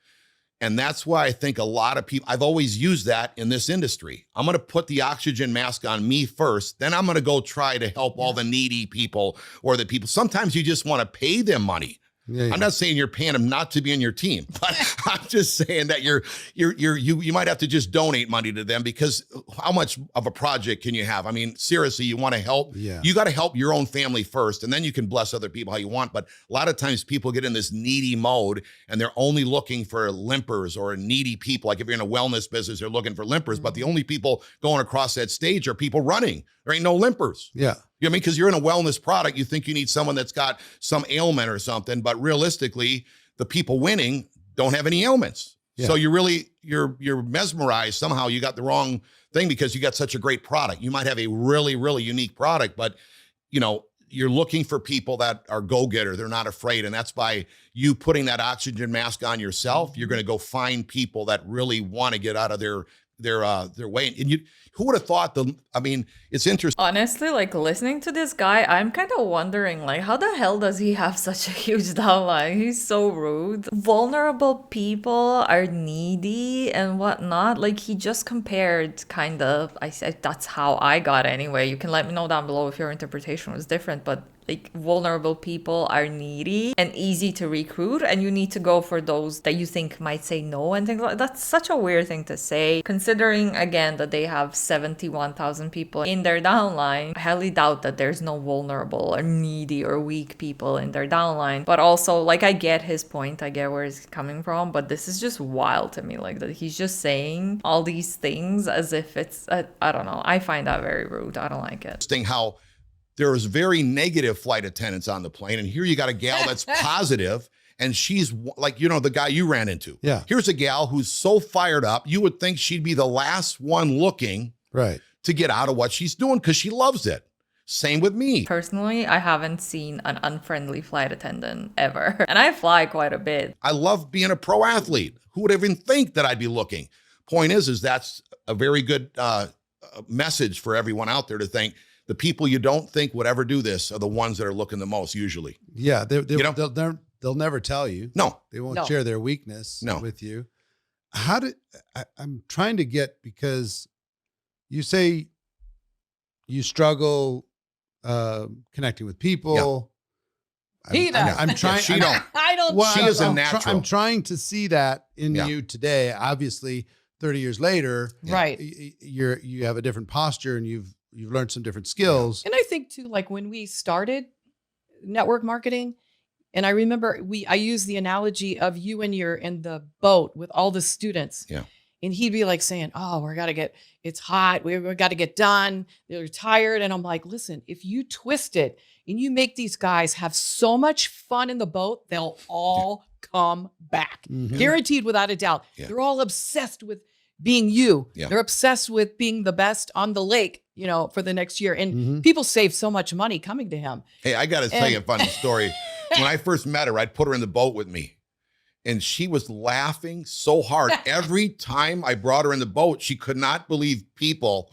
And that's why I think a lot of people, I've always used that in this industry. I'm going to put the oxygen mask on me first, then I'm going to go try to help all the needy people or the people. Sometimes you just want to pay them money. Yeah, I'm not saying you're paying them not to be on your team, but I'm just saying that you might have to just donate money to them, because how much of a project can you have? I mean, seriously, you want to help. Yeah. You got to help your own family first, and then you can bless other people how you want. But a lot of times people get in this needy mode and they're only looking for limpers or needy people. Like if you're in a wellness business, they're looking for limpers, but the only people going across that stage are people running. There ain't no limpers. Yeah. You know what I mean? Because you're in a wellness product, you think you need someone that's got some ailment or something, but realistically, the people winning don't have any ailments. Yeah. So you're mesmerized. Somehow you got the wrong thing because you got such a great product. You might have a really, really unique product, but you're looking for people that are go-getter. They're not afraid. And that's by you putting that oxygen mask on yourself. You're going to go find people that really want to get out of their their weight. And who would have thought it's interesting. Honestly, like listening to this guy, I'm kind of wondering, like, how the hell does he have such a huge downline? He's so rude. Vulnerable people are needy and whatnot. Like, he just compared kind of, I said, that's how I got anyway. You can let me know down below if your interpretation was different, but like vulnerable people are needy and easy to recruit, and you need to go for those that you think might say no and things like that. That's such a weird thing to say, considering again that they have 71,000 people in their downline. I highly doubt that there's no vulnerable or needy or weak people in their downline. But also, like, I get his point, I get where he's coming from, but this is just wild to me, like that he's just saying all these things as if it's I don't know. I find that very rude. I don't like it. Interesting how there was very negative flight attendants on the plane. And here you got a gal that's positive, and she's like, the guy you ran into. Yeah. Here's a gal who's so fired up. You would think she'd be the last one looking to get out of what she's doing because she loves it. Same with me. Personally, I haven't seen an unfriendly flight attendant ever. And I fly quite a bit. I love being a pro athlete. Who would even think that I'd be looking? Point is that's a very good message for everyone out there to think. The people you don't think would ever do this are the ones that are looking the most usually. Yeah, they'll never tell you. No. They won't share their weakness with you. I'm trying to get, because you say you struggle connecting with people. Yeah. I'm trying. She don't. I don't. She is a natural. I'm trying to see that in you today. Obviously, 30 years later, right? You have a different posture, and you've learned some different skills. And I think too, like when we started network marketing, and I remember I used the analogy of you and you're in the boat with all the students. Yeah. And he'd be like saying, oh, it's hot. We got to get done. They're tired. And I'm like, listen, if you twist it and you make these guys have so much fun in the boat, they'll all come back. Mm-hmm. Guaranteed, without a doubt. Yeah. They're all obsessed with being you. Yeah. They're obsessed with being the best on the lake, for the next year. And people save so much money coming to him. Hey, I got to tell you a funny story. When I first met her, I'd put her in the boat with me. And she was laughing so hard. Every time I brought her in the boat, she could not believe people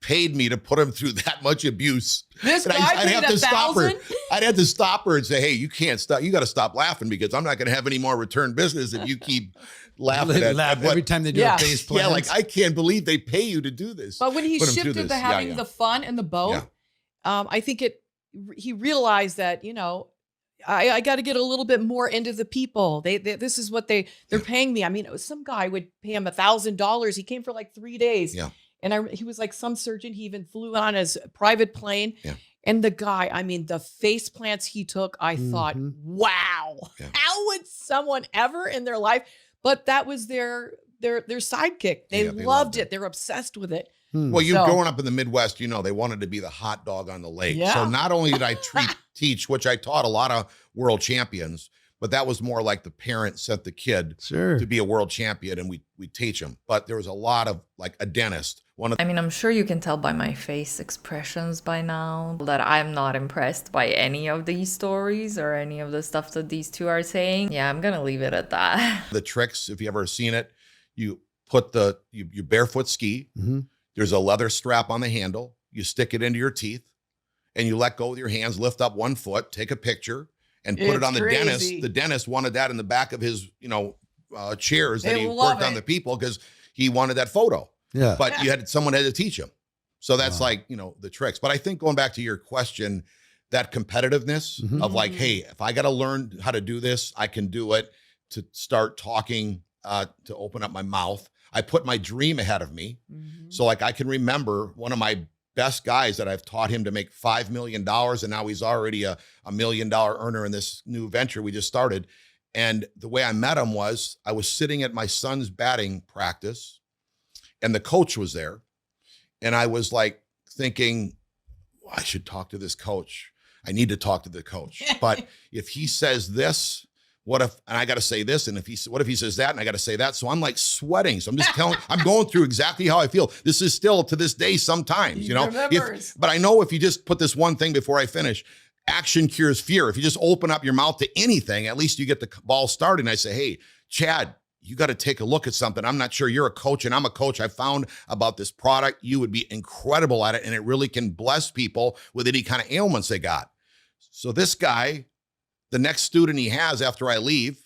paid me to put him through that much abuse. This guy I'd paid have to stop her. $1,000? I'd have to stop her and say, hey, you can't stop. You got to stop laughing because I'm not going to have any more return business if you keep laughing at every time they do a face plant. Yeah, like I can't believe they pay you to do this. But when he shifted to having the fun in the boat, I think he realized that, I got to get a little bit more into the people. This is what they're paying me. I mean, some guy would pay him $1,000. He came for like 3 days. Yeah. And he was like some surgeon. He even flew on his private plane. Yeah. And the guy, I mean, the face plants he took, I thought, wow, how would someone ever in their life? But that was their sidekick. They loved it. They're obsessed with it. Well, growing up in the Midwest, they wanted to be the hot dog on the lake. Yeah. So not only did I teach, which I taught a lot of world champions, but that was more like the parent sent the kid to be a world champion, and we teach them. But there was a lot of like a dentist. I'm sure you can tell by my face expressions by now that I'm not impressed by any of these stories or any of the stuff that these two are saying. Yeah, I'm gonna leave it at that. The tricks, if you ever seen it, you put you barefoot ski. Mm-hmm. There's a leather strap on the handle. You stick it into your teeth, and you let go with your hands. Lift up one foot, take a picture, and put it on the dentist. The dentist wanted that in the back of his, chairs that he worked on the people because he wanted that photo. Yeah. But someone had to teach him. So that's like, the tricks. But I think going back to your question, that competitiveness of like, hey, if I got to learn how to do this, I can do it. To start talking, to open up my mouth. I put my dream ahead of me. Mm-hmm. So like I can remember one of my best guys that I've taught him to make $5 million. And now he's already a $1 million earner in this new venture we just started. And the way I met him was I was sitting at my son's batting practice and the coach was there. And I was like thinking, well, I should talk to this coach. I need to talk to the coach. But if he says this, what if, and I got to say this, and what if he says that, and I got to say that? So I'm like sweating. So I'm just I'm going through exactly how I feel. This is still to this day sometimes, but I know if you just put this one thing before I finish, action cures fear. If you just open up your mouth to anything, at least you get the ball started. And I say, hey, Chad, you got to take a look at something. I'm not sure, you're a coach and I'm a coach. I found about this product. You would be incredible at it. And it really can bless people with any kind of ailments they got. So this guy, the next student he has after I leave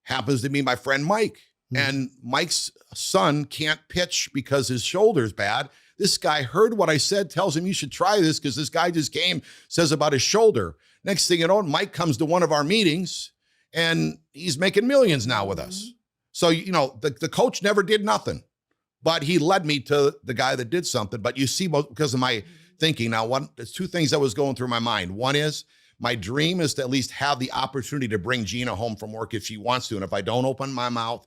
happens to be my friend Mike. And Mike's son can't pitch because his shoulder's bad. This guy heard what I said, tells him you should try this because this guy just came, says about his shoulder. Next thing you know, Mike comes to one of our meetings and he's making millions now with us. So, you know, the coach never did nothing, but he led me to the guy that did something. But you see, because of my thinking now, there's two things that was going through my mind. One is my dream is to at least have the opportunity to bring Gina home from work if she wants to. And if I don't open my mouth,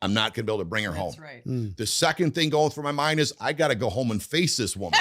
I'm not going to be able to bring her home. That's right. The second thing going through my mind is I got to go home and face this woman.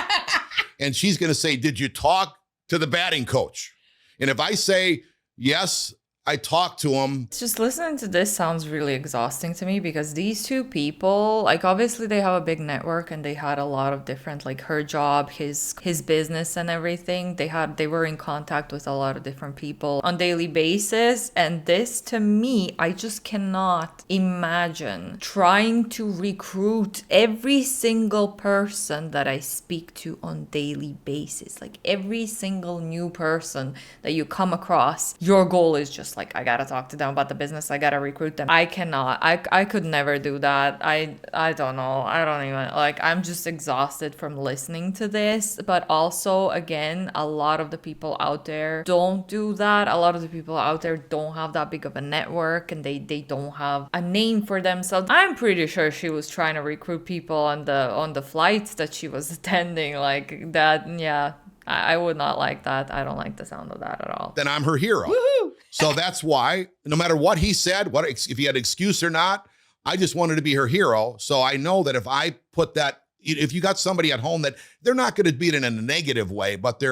And she's going to say, did you talk to the batting coach? And if I say, yes, I talked to him. Just listening to this sounds really exhausting to me because these two people, like obviously they have a big network and they had a lot of different, like her job, his business and everything. They were in contact with a lot of different people on daily basis. And this to me, I just cannot imagine trying to recruit every single person that I speak to on daily basis. Like every single new person that you come across, your goal is just like, I gotta talk to them about the business. I gotta recruit them. I cannot. I could never do that. I don't know. I don't even, like, I'm just exhausted from listening to this. But also, again, a lot of the people out there don't do that. A lot of the people out there don't have that big of a network and they don't have a name for themselves. I'm pretty sure she was trying to recruit people on the flights that she was attending, like that. Yeah. I would not like that. I don't like the sound of that at all. Then I'm her hero. Woohoo! So that's why, no matter what he said, if he had an excuse or not, I just wanted to be her hero. So I know that if I put that, if you got somebody at home that they're not going to be it in a negative way, but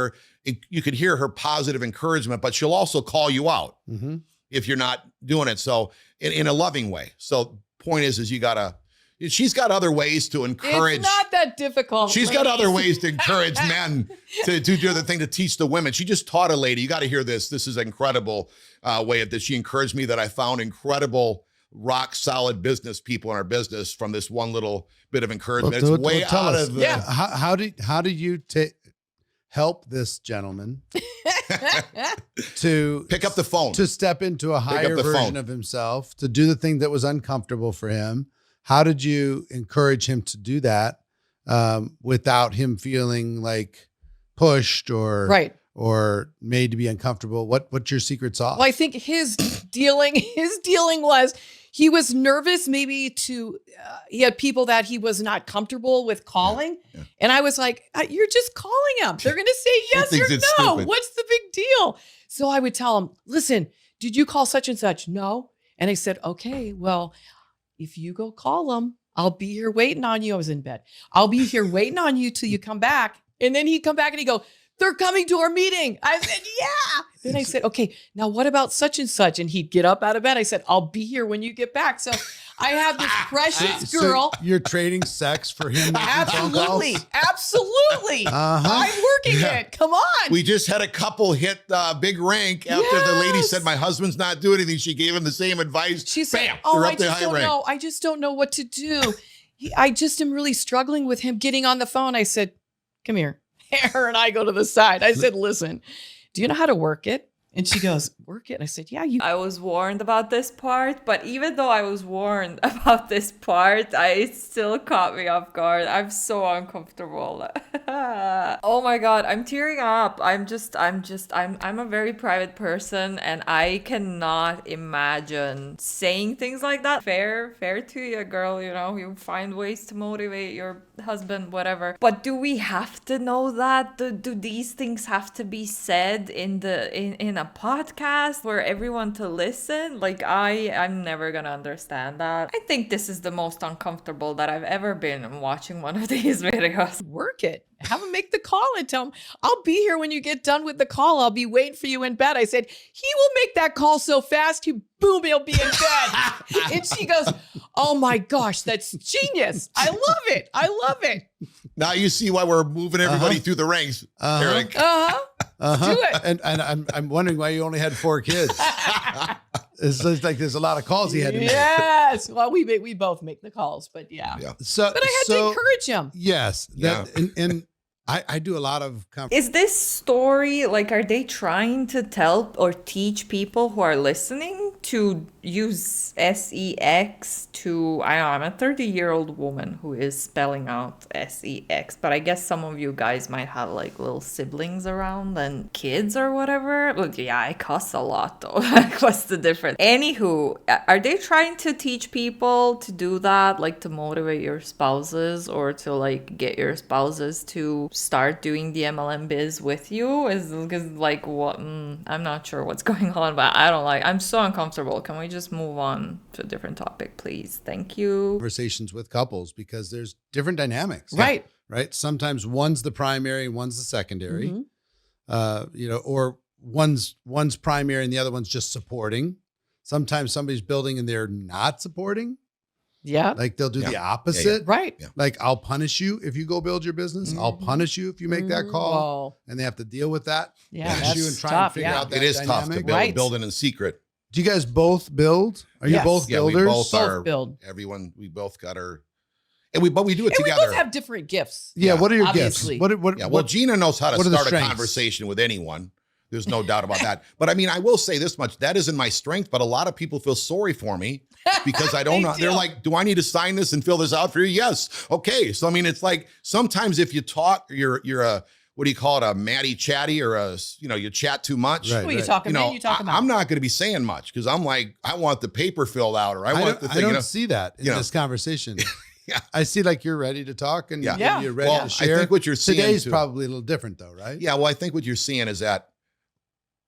you could hear her positive encouragement, but she'll also call you out if you're not doing it. So in a loving way. So point is she's got other ways to encourage. It's not that difficult. She's got other ways to encourage men to do the thing to teach the women. She just taught a lady. You got to hear this. This is an incredible way of this. She encouraged me that I found incredible, rock solid business people in our business from this one little bit of encouragement. It's way out of the. How do you help this gentleman to pick up the phone, to step into a higher version of himself, to do the thing that was uncomfortable for him? How did you encourage him to do that without him feeling like pushed or made to be uncomfortable? What's your secret sauce? Well, I think his dealing was he was nervous maybe he had people that he was not comfortable with calling. Yeah. And I was like, you're just calling them. They're going to say yes or no. Stupid. What's the big deal? So I would tell him, listen, did you call such and such? No. And I said, okay, well, if you go call them, I'll be here waiting on you. I was in bed. I'll be here waiting on you till you come back. And then he'd come back and he'd go, they're coming to our meeting. I said, yeah. Then I said, okay, now what about such and such? And he'd get up out of bed. I said, I'll be here when you get back. So I have this precious girl. So you're trading sex for him. Absolutely. Absolutely. I'm working it. Come on. We just had a couple hit big rank after the lady said, my husband's not doing anything. She gave him the same advice. She said, bam, I just don't know. I just don't know what to do. I just am really struggling with him getting on the phone. I said, come here. Her and I go to the side. I said, listen, do you know how to work it? And she goes, work it? I said, yeah. I was warned about this part, but even though I was warned about this part, it still caught me off guard. I'm so uncomfortable. Oh my God, I'm tearing up. I'm a very private person and I cannot imagine saying things like that. Fair to you, girl. You know, you find ways to motivate your husband, whatever. But do we have to know that? Do these things have to be said in a podcast for everyone to listen? Like I'm never gonna understand that. I think this is the most uncomfortable that I've ever been watching one of these videos. Work it. Have him make the call and tell him, I'll be here when you get done with the call. I'll be waiting for you in bed. I said, he will make that call so fast, boom, he'll be in bed. And she goes, oh my gosh, that's genius. I love it. I love it. Now you see why we're moving everybody through the ranks, Eric. Do it. And I'm wondering why you only had 4 kids. It's just like there's a lot of calls he had to make. Yes. Well, we both make the calls, but yeah. So, But I had to encourage him. Yes. And I do a lot of Is this story like, are they trying to tell or teach people who are listening to use sex to, I don't know, I'm a 30-year-old woman who is spelling out sex, but I guess some of you guys might have like little siblings around and kids or whatever. Look, yeah, I cuss a lot though. Like, what's the difference? Anywho, are they trying to teach people to do that, like to motivate your spouses or to like get your spouses to start doing the MLM biz with you? Is because like what? I'm not sure what's going on, but I'm so uncomfortable. Can we just move on to a different topic, please? Thank you. conversations with couples because there's different dynamics. Right. Right. Sometimes one's the primary and one's the secondary. Or one's primary and the other one's just supporting. Sometimes somebody's building and they're not supporting. Yeah. Like they'll do the opposite. Right. Yeah. Like, I'll punish you if you go build your business. I'll punish you if you make that call. Whoa. And they have to deal with that. Yeah, Punish that's you and try tough, and figure yeah. out that It is tough to dynamic. build, Right. build it in secret. Do you guys both build? Are you Yes. both Yeah, we builders? both are. build. Everyone, we both got our, but we do it And we together. both have different gifts. Yeah. What are your Obviously. gifts? What, Yeah, well, Gina knows how to what are the start a strengths? conversation with anyone. There's no doubt about that. But I mean, I will say this much: that isn't my strength. But a lot of people feel sorry for me because I don't know. They're like, "Do I need to sign this and fill this out for you?" Yes. Okay. So I mean, it's like sometimes if you talk, you're a, what do you call it? A matty chatty, or you chat too much. Right. Who are you talking about? You talking about? I'm not going to be saying much because I'm like, I want the paper filled out, or I want the I thing. don't see that in this conversation. Yeah. I see like you're ready to talk and Yeah. you're ready Well, to share. I think what you're seeing today's too- probably a little different though, right? Yeah, well, I think what you're seeing is that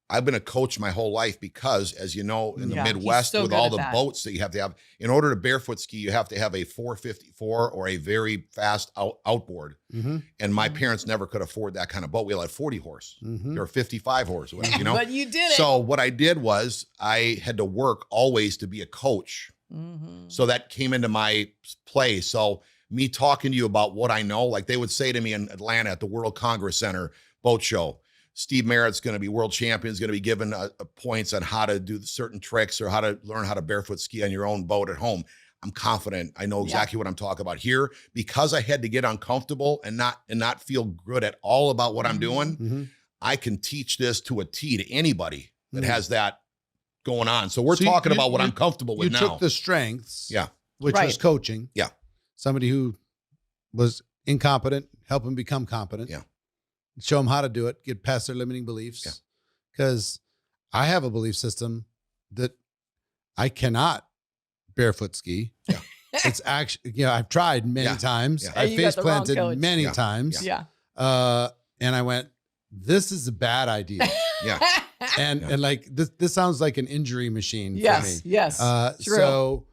I've been a coach my whole life because, as you know, in the Yeah, he's Midwest, so with good all at the that. boats that you have to have, in order to barefoot ski, you have to have a 454 or a very fast outboard. Mm-hmm. And my parents never could afford that kind of boat. We had 40 horse Mm-hmm. or 55 horse, whatever, But you did it. So what I did was I had to work always to be a coach. Mhm. So that came into my play. So me talking to you about what I know, like they would say to me in Atlanta at the World Congress Center boat show, Steve Merritt's going to be world champion, is going to be given points on how to do certain tricks or how to learn how to barefoot ski on your own boat at home. I'm confident I know exactly what I'm talking about here because I had to get uncomfortable and not feel good at all about what I'm doing. Mm-hmm. I can teach this to a T to anybody that Mhm. has that going on. So we're So talking you- about what you- I'm comfortable with You now. took the strengths, Yeah. which Right. was coaching. Yeah. Somebody who was incompetent, help them become competent. Yeah. Show them how to do it, get past their limiting beliefs. Yeah. Because I have a belief system that I cannot barefoot ski. Yeah. It's actually, I've tried many Yeah. times. Yeah. I You got face the wrong planted coach. many Yeah. times. Yeah. And I went, this is a bad idea. Yeah. And like this sounds like an injury machine for Yes. me. Yes. True. So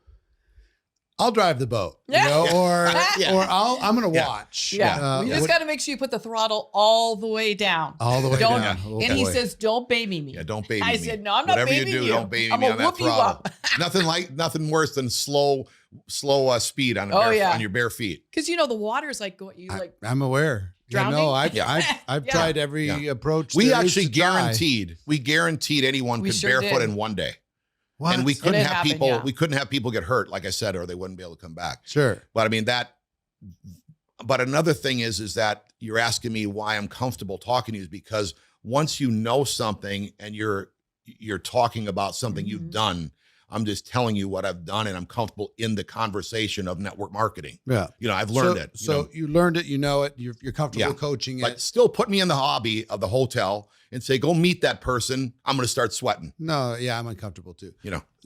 I'll drive the boat, Yeah. or Yeah. or I'm gonna Yeah. watch. Yeah. You just got to make sure you put the throttle all the way down. all the way Don't- down. Oh, and he boy. says, "Don't baby me." Yeah, don't baby I me. said, "No, I'm not Whatever babying you do, you. don't baby I'm me gonna on that whoop you throttle. up." nothing worse than slow speed on Yeah. on your bare feet. Because the water's like going. You like I'm aware. Yeah, Drowning? no, I've Yeah. I've Yeah. tried every Yeah. approach. We there is actually to try. guaranteed anyone We could sure barefoot did. in one day. What? And we couldn't it have happened, people yeah. we couldn't have people get hurt, like I said, or they wouldn't be able to come back. Sure. But I mean but another thing is that you're asking me why I'm comfortable talking to you is because once you know something and you're talking about something you've Mhm. done, I'm just telling you what I've done and I'm comfortable in the conversation of network marketing. Yeah. I've learned it. So you learned it. You know it. You're comfortable Yeah. coaching it. But still put me in the hobby of the hotel and say, go meet that person. I'm going to start sweating, no, yeah, I'm uncomfortable too.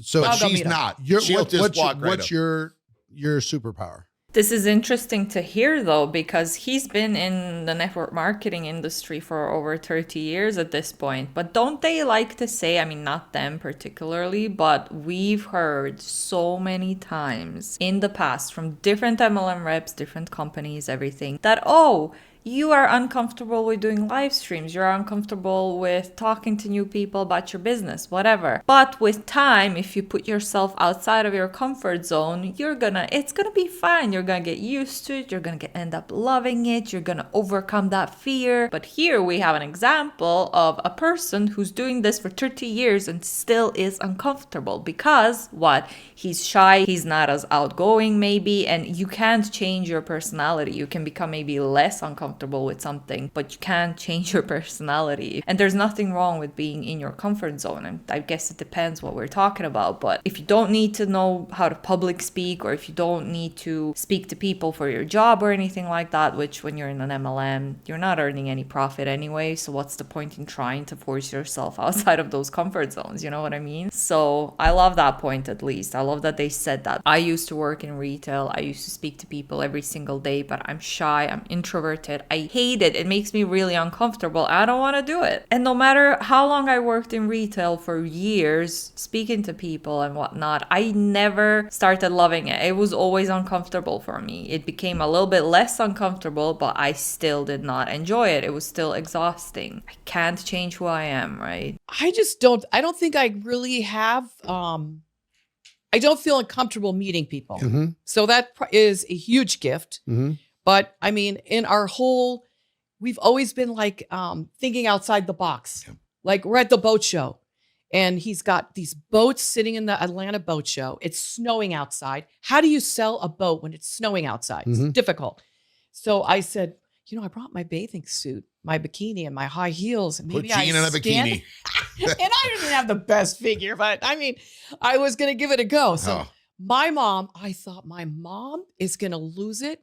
So but I'll go she's meet him. not. Your, She'll what- just what's walk right what's up. your superpower? This is interesting to hear though, because he's been in the network marketing industry for over 30 years at this point. But don't they like to say, I mean, not them particularly, but we've heard so many times in the past from different MLM reps, different companies, everything, that, oh, you are uncomfortable with doing live streams, you're uncomfortable with talking to new people about your business, whatever. But with time, if you put yourself outside of your comfort zone, it's gonna be fine. You're gonna get used to it, you're gonna end up loving it, you're gonna overcome that fear. But here we have an example of a person who's doing this for 30 years and still is uncomfortable because what? He's shy, he's not as outgoing maybe, and you can't change your personality. You can become maybe less uncomfortable with something, but you can't change your personality. And there's nothing wrong with being in your comfort zone. And I guess it depends what we're talking about. But if you don't need to know how to public speak, or if you don't need to speak to people for your job or anything like that, which when you're in an MLM, you're not earning any profit anyway. So what's the point in trying to force yourself outside of those comfort zones? You know what I mean? So I love that point, at least. I love that they said that. I used to work in retail. I used to speak to people every single day, but I'm shy. I'm introverted. I hate it. It makes me really uncomfortable. I don't want to do it. And no matter how long I worked in retail, for years, speaking to people and whatnot, I never started loving it. It was always uncomfortable for me. It became a little bit less uncomfortable, but I still did not enjoy it. It was still exhausting. I can't change who I am, right? I don't think I really have, I don't feel uncomfortable meeting people. Mm-hmm. So that is a huge gift. Mm-hmm. But I mean, we've always been like thinking outside the box. Yeah. Like we're at the boat show and he's got these boats sitting in the Atlanta boat show. It's snowing outside. How do you sell a boat when it's snowing outside? Mm-hmm. It's difficult. So I said, I brought my bathing suit, my bikini and my high heels. And maybe Put Gene in a bikini. And I didn't have the best figure, but I mean, I was going to give it a go. So I thought my mom is going to lose it.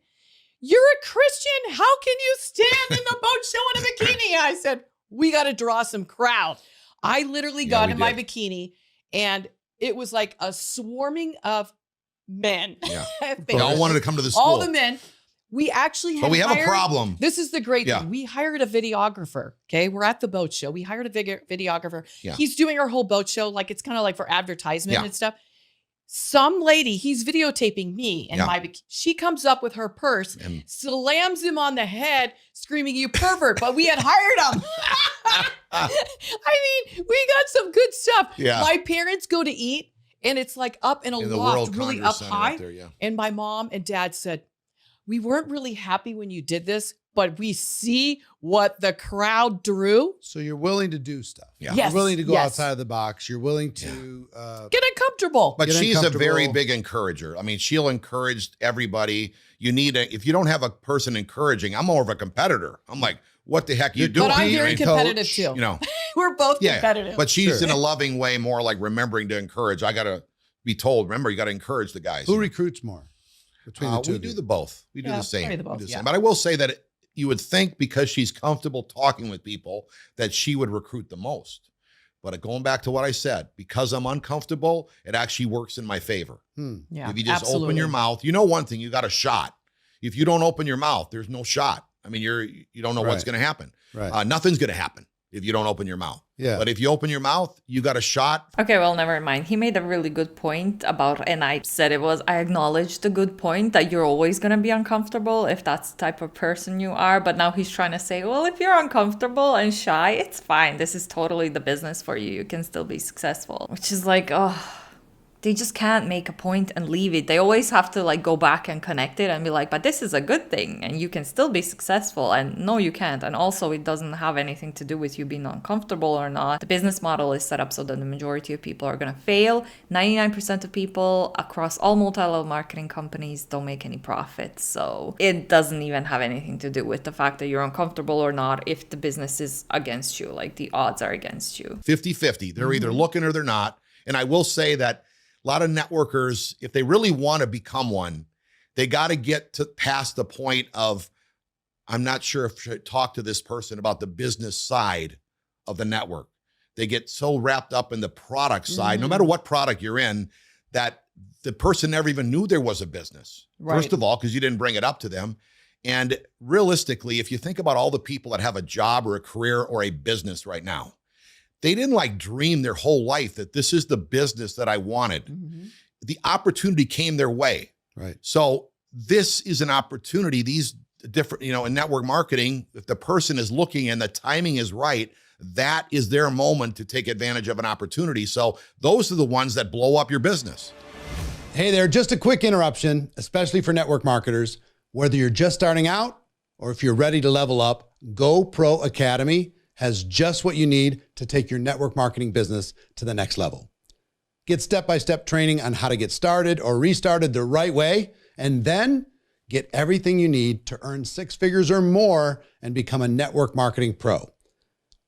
You're a Christian. How can you stand in the boat show in a bikini? I said, we got to draw some crowd. I literally got in my bikini and it was like a swarming of men. Yeah. They all wanted to come to the school. All the men. We actually But we have a problem. This is the great thing. We hired a videographer. Okay. We're at the boat show. We hired a videographer. Yeah. He's doing our whole boat show. Like it's kind of like for advertisement and stuff. Some lady, he's videotaping me and my bikini. She comes up with her purse, slams him on the head, screaming, "You pervert!" But we had hired him. I mean, we got some good stuff. Yeah. My parents go to eat, and it's like up in a loft, really up high. There, And my mom and dad said, "We weren't really happy when you did this, but we see what the crowd drew." So you're willing to do stuff. Yeah. You're willing to go outside of the box. You're willing to get uncomfortable. But she's a very big encourager. I mean, she'll encourage everybody. If you don't have a person encouraging, I'm more of a competitor. I'm like, what the heck are you doing? But I'm very competitive too. We're both competitive. But she's in a loving way, more like remembering to encourage. I got to be told, remember, you got to encourage the guys. Who recruits more between the two? We do the both. We do the same. We do the same. But I will say that you would think because she's comfortable talking with people that she would recruit the most. But going back to what I said, because I'm uncomfortable, it actually works in my favor. Yeah, if you just open your mouth, one thing, you got a shot. If you don't open your mouth, there's no shot. I mean, you don't know what's going to happen. Right. Nothing's going to happen if you don't open your mouth. Yeah. But if you open your mouth, you got a shot. Okay, well, never mind. He made a really good point and I said I acknowledged the good point that you're always going to be uncomfortable if that's the type of person you are. But now he's trying to say, well, if you're uncomfortable and shy, it's fine. This is totally the business for you. You can still be successful, which is like, they just can't make a point and leave it. They always have to go back and connect it and be like, but this is a good thing and you can still be successful. And no, you can't. And also it doesn't have anything to do with you being uncomfortable or not. The business model is set up so that the majority of people are going to fail. 99% of people across all multi-level marketing companies don't make any profits. So it doesn't even have anything to do with the fact that you're uncomfortable or not if the business is against you, the odds are against you. 50-50. They're either looking or they're not. And I will say that a lot of networkers, if they really want to become one, they got to get past the point of, I'm not sure if I should talk to this person about the business side of the network. They get so wrapped up in the product side, no matter what product you're in, that the person never even knew there was a business. Right. First of all, because you didn't bring it up to them. And realistically, if you think about all the people that have a job or a career or a business right now, they didn't dream their whole life that this is the business that I wanted. The opportunity came their way. Right. So this is an opportunity. These different, in network marketing, if the person is looking and the timing is right, that is their moment to take advantage of an opportunity. So those are the ones that blow up your business. Hey there, just a quick interruption, especially for network marketers. Whether you're just starting out or if you're ready to level up, GoPro Academy has just what you need to take your network marketing business to the next level. Get step-by-step training on how to get started or restarted the right way, and then get everything you need to earn 6 figures or more and become a network marketing pro.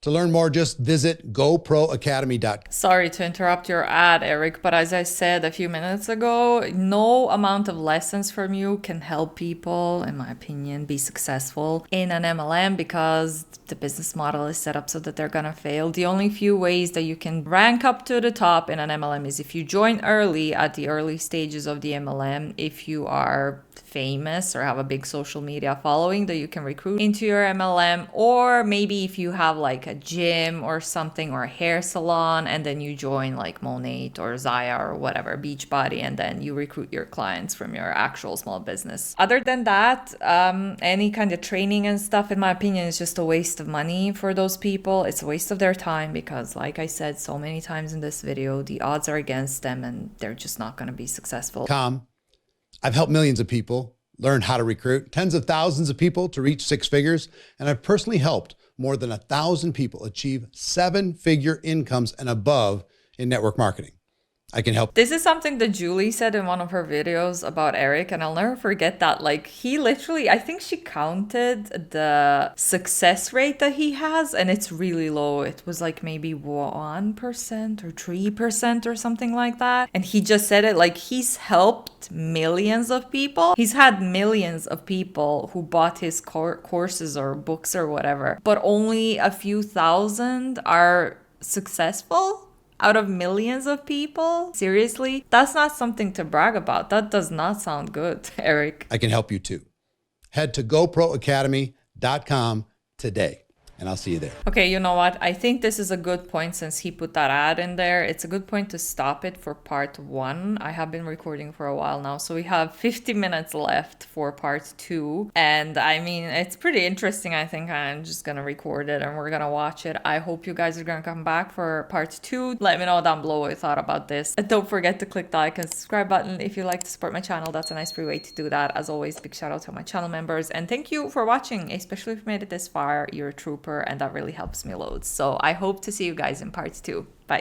To learn more, just visit goproacademy.com. Sorry to interrupt your ad, Eric, but as I said a few minutes ago, no amount of lessons from you can help people, in my opinion, be successful in an MLM because the business model is set up so that they're going to fail. The only few ways that you can rank up to the top in an MLM is if you join early at the early stages of the MLM, if you are famous or have a big social media following that you can recruit into your MLM, or maybe if you have like a gym or something or a hair salon and then you join like Monat or Zaya or whatever, Beachbody, and then you recruit your clients from your actual small business. Other than that, any kind of training and stuff, in my opinion, is just a waste of money for those people. It's a waste of their time because, like I said so many times in this video, the odds are against them and they're just not going to be successful. I've helped millions of people learn how to recruit tens of thousands of people to reach 6 figures, and I've personally helped more than 1,000 people achieve 7-figure incomes and above in network marketing. I can help. This is something that Julie said in one of her videos about Eric, and I'll never forget that. Like, he literally, I think she counted the success rate that he has, and it's really low. It was like maybe 1% or 3% or something like that. And he just said it like he's helped millions of people. He's had millions of people who bought his courses or books or whatever, but only a few thousand are successful out of millions of people. Seriously, that's not something to brag about. That does not sound good, Eric. I can help you too. Head to goproacademy.com today, and I'll see you there. Okay, you know what? I think this is a good point since he put that ad in there. It's a good point to stop it for part 1. I have been recording for a while now, so we have 50 minutes left for part 2. And I mean, it's pretty interesting. I think I'm just gonna record it and we're gonna watch it. I hope you guys are gonna come back for part 2. Let me know down below what you thought about this. And don't forget to click the like and subscribe button if you like to support my channel. That's a nice free way to do that. As always, big shout out to my channel members. And thank you for watching, especially if you made it this far. You're a trooper, and that really helps me loads. So I hope to see you guys in part 2. Bye.